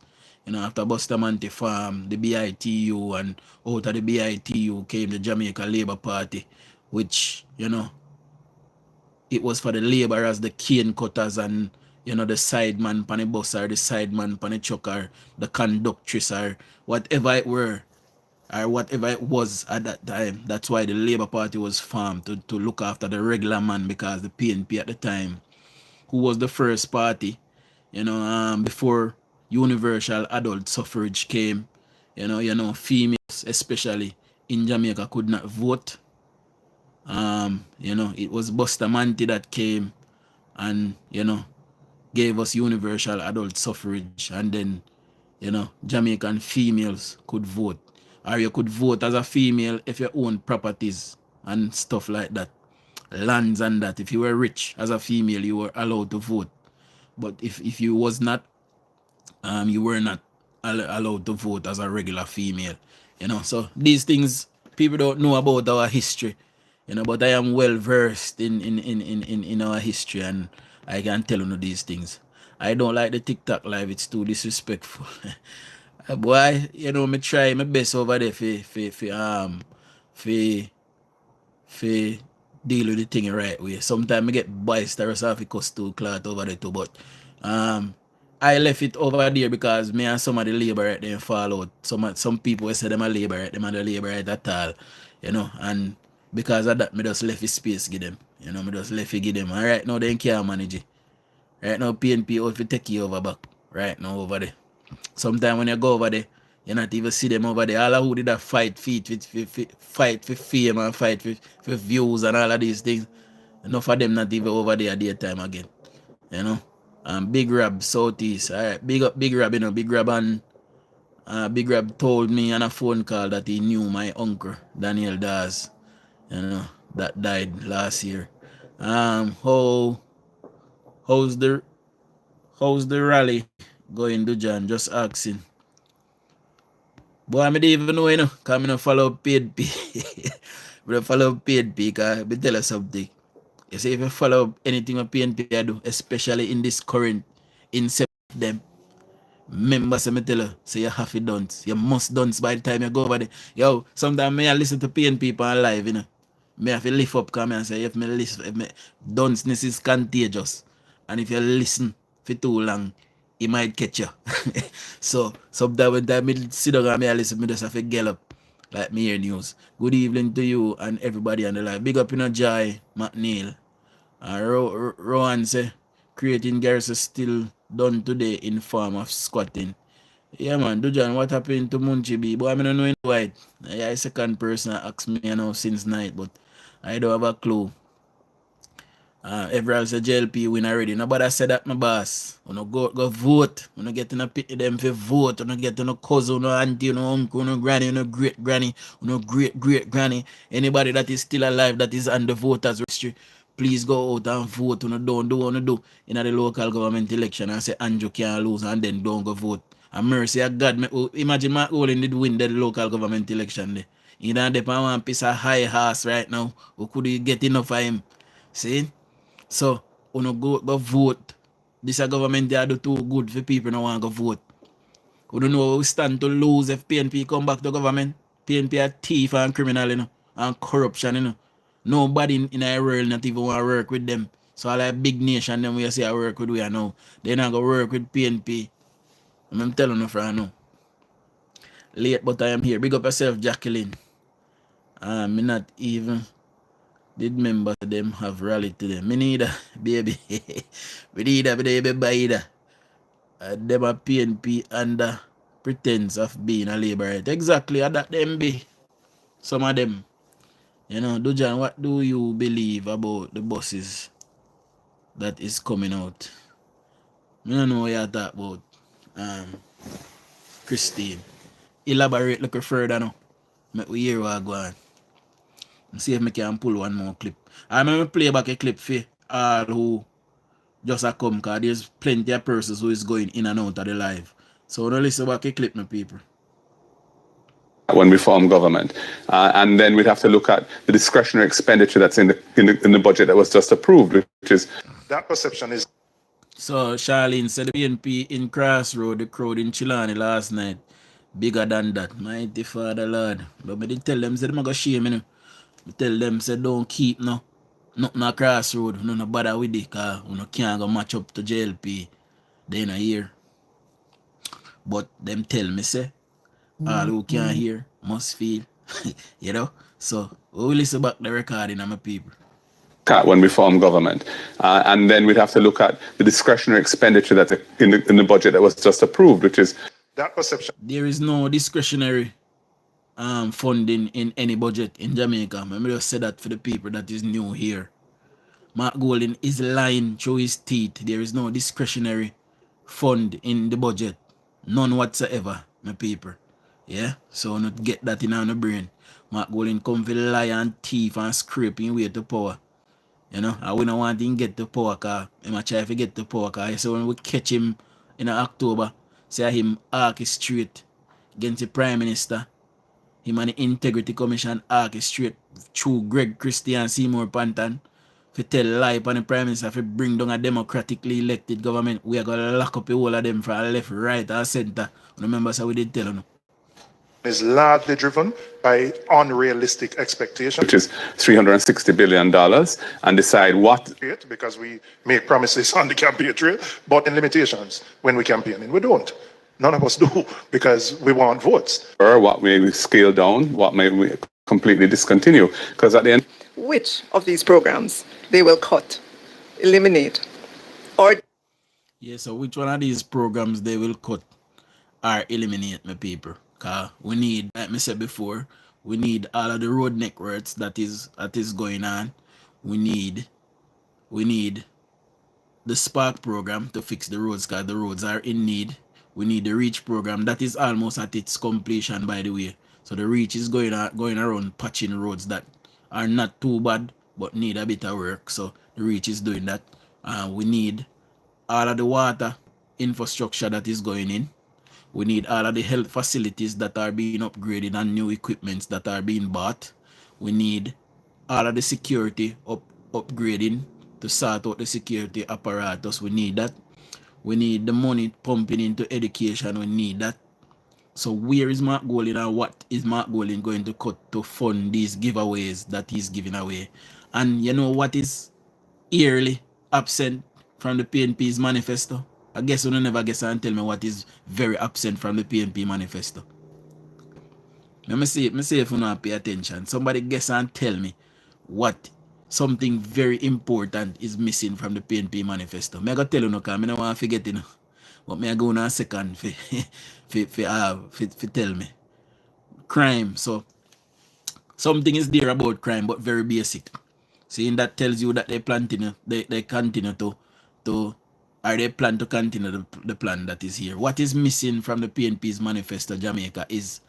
Speaker 2: After Bustamante formed the BITU, and out of the BITU came the Jamaica Labour Party, which, it was for the labourers, the cane cutters, and the sideman pan the bus, or the sideman pan the truck, or the conductress, or whatever it were, or whatever it was at that time. That's why the Labour Party was formed, to look after the regular man, because the PNP at the time, who was the first party, before universal adult suffrage came, females especially in Jamaica could not vote. It was Bustamante that came and, gave us universal adult suffrage, and then, Jamaican females could vote. Or you could vote as a female if you own properties and stuff like that. Lands and that. If you were rich as a female, you were allowed to vote. But if you was not, you were not allowed to vote as a regular female. So these things people don't know about our history. But I am well versed in our history, and I can tell you these things. I don't like the TikTok live, it's too disrespectful. Boy, me try my best over there for deal with the thing the right way. Sometimes I get boisterous off because too clout over there too, but I left it over there because me and some of the labor right there fall out. Some people say them a labor right, them and the labor right at all. And because of that, me just left the space give them. Me just left it give them. And right now they can't manage it. Right now PNP out to take you over back. Right now over there. Sometimes when you go over there, you not even see them over there. All of who did that fight fight for fame and fight for views and all of these things. Enough of them not even over there at daytime again. Big Rab Southeast. Alright, big up Big Rab, Big Rab, and Big Rab told me on a phone call that he knew my uncle, Daniel Dawes. that died last year. How's the rally going, DUJON? Just asking. Boy, I don't even know, because I don't follow paid P. I don't follow paid P, because I tell you something. You see, if you follow anything with PNP I do, especially in this current incept them, members, I tell you, so you have to dance. You must dance by the time you go over there. Yo, sometimes I listen to PNP people on live, Me have to lift up, come and say, if me listen, if me danceness is contagious. And if you listen for too long, it might catch you. So sometimes when I sit down and me listen, me just have to get up. Like me hear news. Good evening to you and everybody on the live. Big up in a Joy, McNeil. Rowan say, creating garrison still done today in form of squatting. Yeah, man, DUJON, what happened to Munchi B? Boy, I don't know in white. Yeah, second person asked me, since night, but I don't have a clue. Everyone say JLP win already. Nobody said that, my boss. You know, go vote. You know, get in a pit them for vote. You know, get in a cousin, no auntie, no uncle, no granny, no great granny, no great granny. Anybody that is still alive that is on the voters registry, please go out and vote. You know, don't do what you do in the local government election and say Andrew can't lose and then don't go vote. And mercy of God, imagine my own did win the local government election there. You know, they want one piece of high horse right now. Who could you get enough of him? See? So, you go vote. This a government they do too good for people no want to go vote. We don't know we stand to lose if PNP come back to government. PNP are thief and criminal, and corruption, Nobody in our world not even want to work with them. So all like big nation them we say I work with we are now. They not go work with PNP. I'm telling you for now. Late but I am here. Big up yourself, Jacqueline. Me not even did members of them have rallied today. Me neither, baby. Me neither, baby, baby. Them a PNP under pretense of being a labor right. Exactly, that them be. Some of them. DUJON, what do you believe about the buses that is coming out? I don't know what you talk about. Christine. Elaborate a little further now. Make we hear what go on. See if I can pull one more clip. I'm going to play back a clip for all who just a come, because there's plenty of persons who is going in and out of the live. So don't listen back a clip, my people.
Speaker 3: When we form government, and then we'd have to look at the discretionary expenditure that's in the budget that was just approved, which is
Speaker 4: That perception is
Speaker 2: So Charlene said the BNP in Crossroad, the crowd in Chilani last night, bigger than that. Mighty Father Lord. But me did tell them, say them go shame, I tell them, say don't keep nothing a Crossroad, no bother with it, because you can't go match up to JLP. They not here. But them tell me, say, all who can't hear must feel. So we will listen back the recording of my people.
Speaker 3: when we form government, and then we'd have to look at the discretionary expenditure that's in the budget that was just approved, which is
Speaker 4: that perception.
Speaker 2: There is no discretionary funding in any budget in Jamaica. Let me just say that for the people that is new here. Mark Golden is lying through his teeth. There is no discretionary fund in the budget. None whatsoever, my people. Yeah? So not get that in our brain. Mark Golden come for lie and thief and scraping way to power. And we don't want him get to power, because he might try to get to power. So when we catch him in October, say him orchestrate against the Prime Minister, him and the Integrity Commission orchestrate through Greg Christie and Seymour Panton, to tell lie upon the Prime Minister to bring down a democratically elected government. We are going to lock up the whole of them from left, right, or center. Remember, so we did tell you.
Speaker 4: Is largely driven by unrealistic expectations,
Speaker 3: which is $360 billion, and decide what.
Speaker 4: Because we make promises on the campaign trail, but in limitations when we campaign, and we don't. None of us do, because we want votes.
Speaker 3: Or what may we scale down, what may we completely discontinue, because at the end.
Speaker 5: Which of these programs they will cut, eliminate, or...
Speaker 2: Yeah, so which one of these programs they will cut or eliminate, my people? Because we need, like I said before, we need all of the road networks that is going on. We need the Spark program to fix the roads, because the roads are in need. We need the Reach program that is almost at its completion, by the way. So the Reach is going around patching roads that are not too bad, but need a bit of work. So the reach is doing that. We need all of the water infrastructure that is going in. We need all of the health facilities that are being upgraded and new equipments that are being bought. We need all of the security upgrading to sort out the security apparatus. We need that. We need the money pumping into education. We need that. So where is Mark Golding and what is Mark Golding going to cut to fund these giveaways that he's giving away? And you know what is yearly absent from the PNP's manifesto? I guess you never guess and tell me what is very absent from the PNP manifesto. Let me see if you not pay attention. Somebody guess and tell me what something very important is missing from the PNP manifesto. I go tell you no, because I don't want to forget it. But I go in a second for tell me. Crime. So something is there about crime, but very basic. Seeing that tells you that they continue to or they plan to continue the plan that is here. What is missing from the PNP's manifesto, Jamaica, is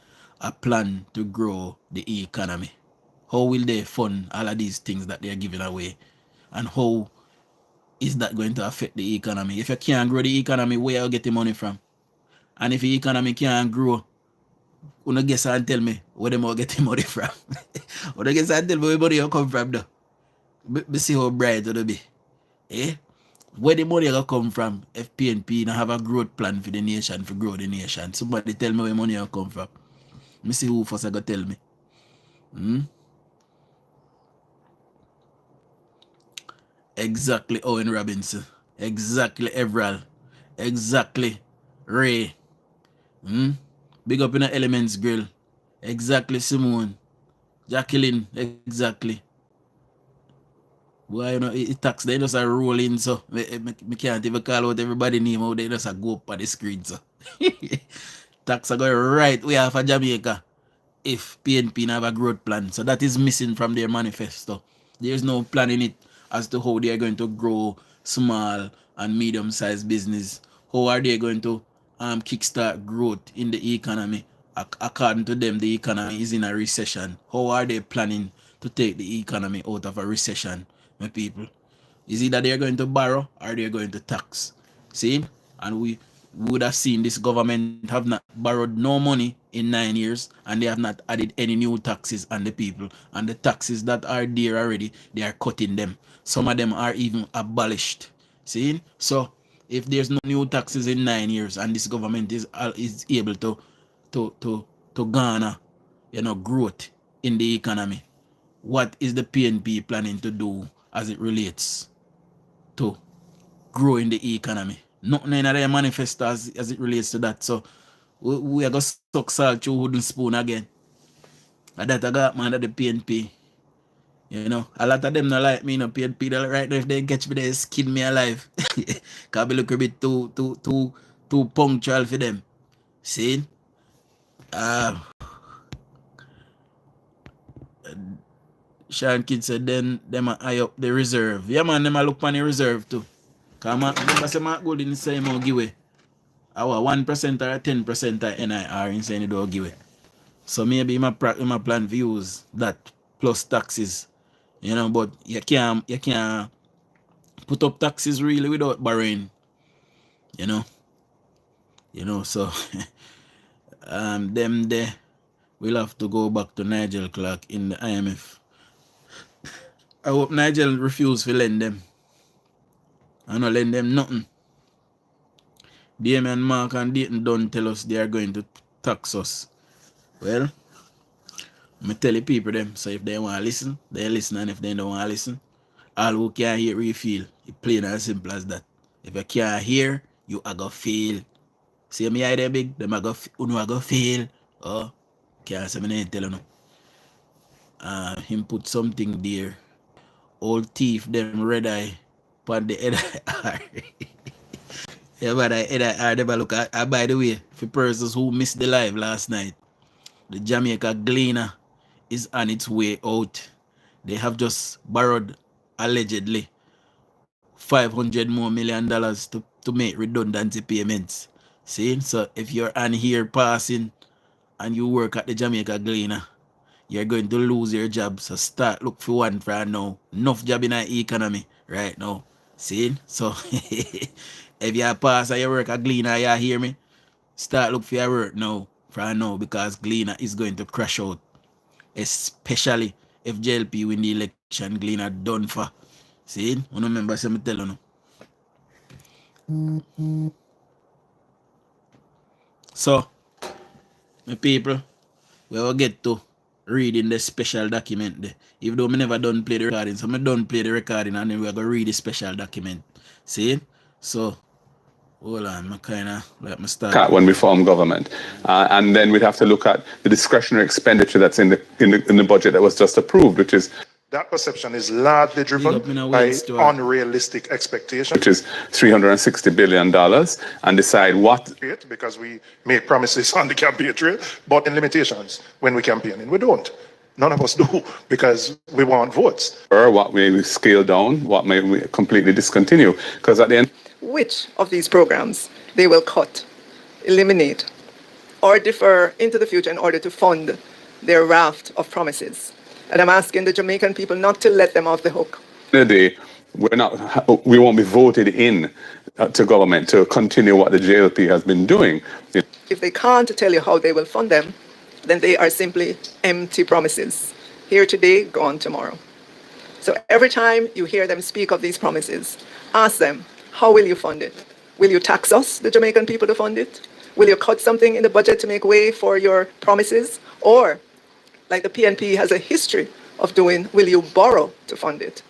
Speaker 2: a plan to grow the economy. How will they fund all of these things that they are giving away? And how is that going to affect the economy? If you can't grow the economy, where are you getting money from? And if the economy can't grow, you know, guess and tell me where them are getting money from. You know, guess and tell me where money come from though. Be see how bright it'll be. Eh? Where the money will come from if PNP have a growth plan for the nation, for grow the nation? Somebody tell me where money will come from. Me see who first I go tell me. Exactly Owen Robinson. Exactly Everall. Exactly Ray. Big up in the Elements Grill. Exactly Simone. Jacqueline. Exactly. Why, you know, it tax, they just are rolling, so me can't even call out everybody name out, they just go up on the screen, so. Tax are going right way off of Jamaica if PNP have a growth plan. So that is missing from their manifesto. There's no plan in it as to how they are going to grow small and medium-sized business. How are they going to kickstart growth in the economy? According to them, the economy is in a recession. How are they planning to take the economy out of a recession, my people? Is either they're going to borrow or they're going to tax. See? And we would have seen this government have not borrowed no money in 9 years, and they have not added any new taxes on the people. And the taxes that are there already, they are cutting them. Some of them are even abolished. See? So if there's no new taxes in 9 years and this government is able to garner, you know, growth in the economy, what is the PNP planning to do as it relates to growing the economy? Nothing in their manifesto as it relates to that. So we are going to suck salt through wooden spoon again. And that I got man at the PNP. You know, a lot of them not like me, you know, PNP right now. If they catch me, they skin me alive. Cause I look a bit too punctual for them. See? Sean Kidd said then them eye up the reserve. Yeah man, them a look on the reserve too. Cause remember say Mark Golding is saying more give away. Our 1% or 10% of NIR in saying it don't give away. So maybe my plan to use that plus taxes. You know, but you can't put up taxes really without borrowing. You know, so them there will have to go back to Nigel Clark in the IMF. I hope Nigel refuse to lend them. I don't lend them nothing. Damian, Mark and Dayton don't tell us they are going to tax us. Well, I tell the people them, so if they want to listen, they listen, and if they don't want to listen, all who can't hear you feel. It's plain and simple as that. If you can't hear, you are going to fail. See me eye there big, them are going to fail. Oh, can't say me tell you no. Him put something there. Old thief, them red eye, put the head eye. Yeah, but I never look at. By the way, for persons who missed the live last night, the Jamaica Gleaner is on its way out. They have just borrowed, allegedly, $500 million to make redundancy payments. See? So if you're on here passing and you work at the Jamaica Gleaner, you're going to lose your job. So start look for one for now. Enough job in the economy right now. See? So if you pass and you work at Gleaner, you hear me? Start look for your work now for now because Gleaner is going to crash out. Especially if JLP win the election, Gleaner done for. See? You remember me tell you. So, my people, we will get to reading the special document there. Even though I never done play the recording, so I done play the recording and then we're going to read the special document. See? So, hold on, I kind of let me start.
Speaker 3: When we form government, and then we'd have to look at the discretionary expenditure that's in the budget that was just approved, which is
Speaker 4: That perception is largely driven by unrealistic expectations.
Speaker 3: which is $360 billion, and decide what
Speaker 4: Because we make promises on the campaign trail, but in limitations when we campaign, and we don't. None of us do because we want votes.
Speaker 3: or what may we scale down, what may we completely discontinue, because at the end.
Speaker 5: Which of these programs they will cut, eliminate, or defer into the future in order to fund their raft of promises. And I'm asking the Jamaican people not to let them off the hook.
Speaker 3: The day we won't be voted in to government to continue what the JLP has been doing.
Speaker 5: If they can't tell you how they will fund them, then they are simply empty promises. Here today, gone tomorrow. So every time you hear them speak of these promises, ask them, how will you fund it? Will you tax us, the Jamaican people, to fund it? Will you cut something in the budget to make way for your promises? Or, like the PNP has a history of doing, will you borrow to fund it?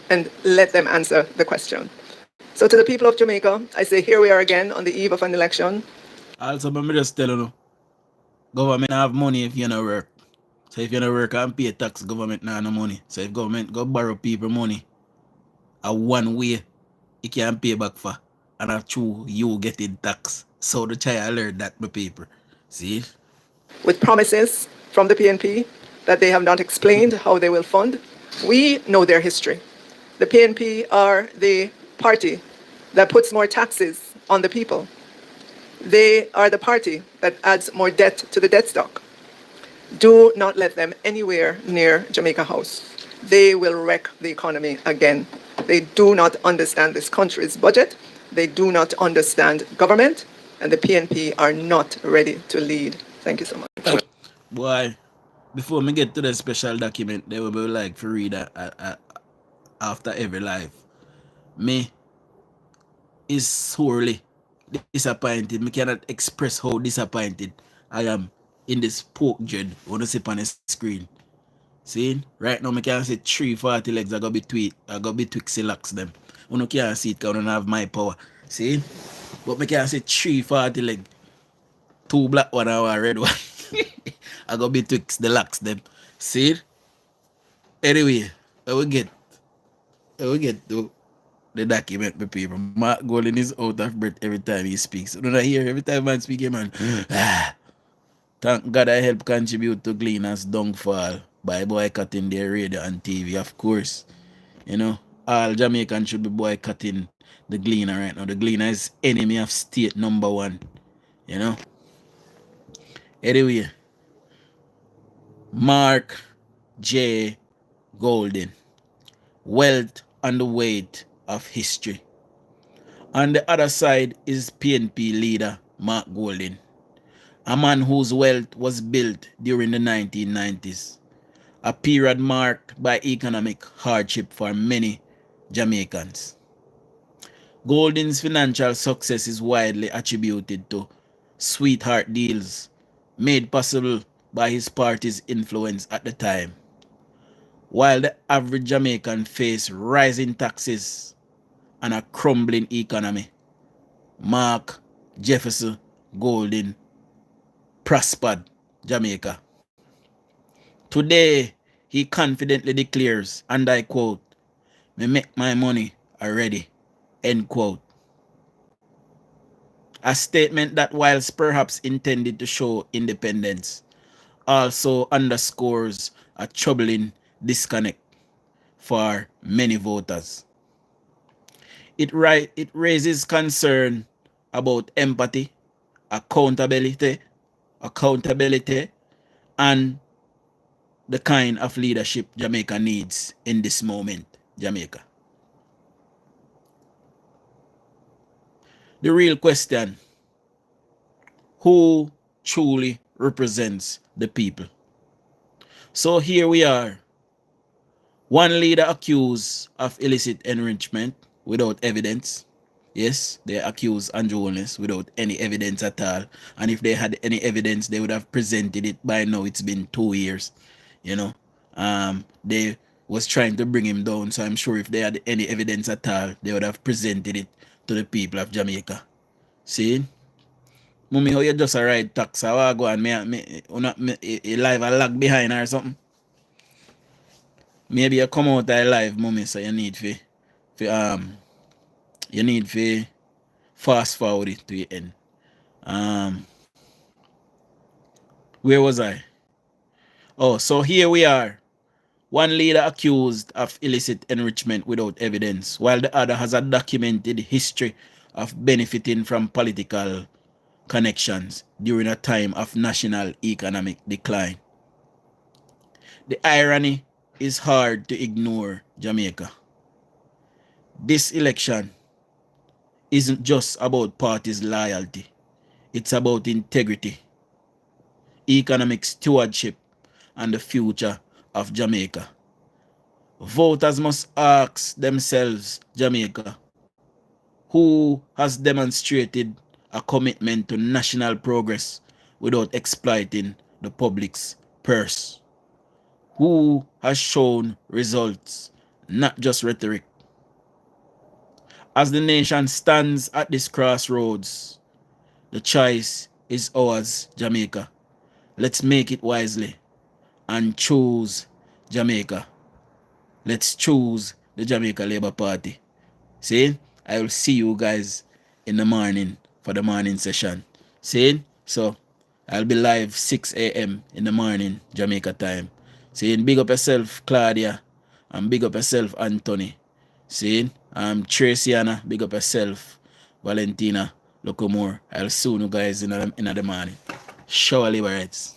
Speaker 5: And let them answer the question. So to the people of Jamaica, I say here we are again on the eve of an election.
Speaker 2: Also, let me just tell you, government have money if you don't work. So if you don't work and pay tax, government not no money. So if government go borrow people money, a one way you can pay back for, and a two you getting tax. So the child learned that, my people. See?
Speaker 5: With promises from the PNP that they have not explained how they will fund. We know their history. The PNP are the party that puts more taxes on the people. They are the party that adds more debt to the debt stock. Do not let them anywhere near Jamaica House. They will wreck the economy again. They do not understand this country's budget. They do not understand government. And the PNP are not ready to lead. Thank you so much.
Speaker 2: Boy, before me get to the special document, they will be like to read after every live. Me is sorely disappointed. Me cannot express how disappointed I am in this pork dread when I see on the screen. See? Right now, I can see 340 legs. I got be tweet. I got be Twixy locks them. You can't see it because I don't have my power. See? But I can see 340 legs. 2 black one and 1 red one. I got be Twix the locks them. See? Anyway, I will get to the document, my people. Mark Golden is out of breath every time he speaks. You don't hear every time man speaking, man. Thank God I help contribute to Gleaner's downfall by boycotting their radio and TV, of course. You know, all Jamaicans should be boycotting the Gleaner right now. The Gleaner is enemy of state #1. You know? Anyway, Mark J. Golden. Wealth and the weight of history. On the other side is PNP leader Mark Golden, a man whose wealth was built during the 1990s, a period marked by economic hardship for many Jamaicans. Golden's financial success is widely attributed to sweetheart deals made possible by his party's influence at the time. While the average Jamaican faced rising taxes and a crumbling economy, Mark Jefferson Golden prospered Jamaica. Today, he confidently declares, and I quote, "Me make my money already," end quote. A statement that, whilst perhaps intended to show independence, also underscores a troubling disconnect for many voters. It raises concern about empathy, accountability, and the kind of leadership Jamaica needs in this moment, Jamaica. The real question, who truly represents the people? So here we are. One leader accused of illicit enrichment without evidence. Yes, they accuse DUJON'S without any evidence at all. And if they had any evidence, they would have presented it by now. It's been 2 years. You know, they was trying to bring him down. So I'm sure if they had any evidence at all, they would have presented it to the people of Jamaica. See? Mummy, how you just a ride tax? I go and me live a lag behind or something. Maybe you come out live, Mummy, so you need to fast forward it to the end. Where was I? Oh, so here we are. One leader accused of illicit enrichment without evidence, while the other has a documented history of benefiting from political connections during a time of national economic decline. The irony is hard to ignore, Jamaica. This election isn't just about parties' loyalty. It's about integrity, economic stewardship, and the future of Jamaica. Voters must ask themselves, Jamaica, who has demonstrated a commitment to national progress without exploiting the public's purse? Who has shown results, not just rhetoric? As the nation stands at this crossroads, the choice is ours, Jamaica. Let's make it wisely and choose Jamaica. Let's choose the Jamaica Labour Party. See? I will see you guys in the morning for the morning session. See? So, I'll be live 6 a.m. in the morning, Jamaica time. See? Big up yourself, Claudia. And big up yourself, Anthony. See? Traciana, big up yourself. Valentina, look more. I'll see you guys in the morning. Shower liberates.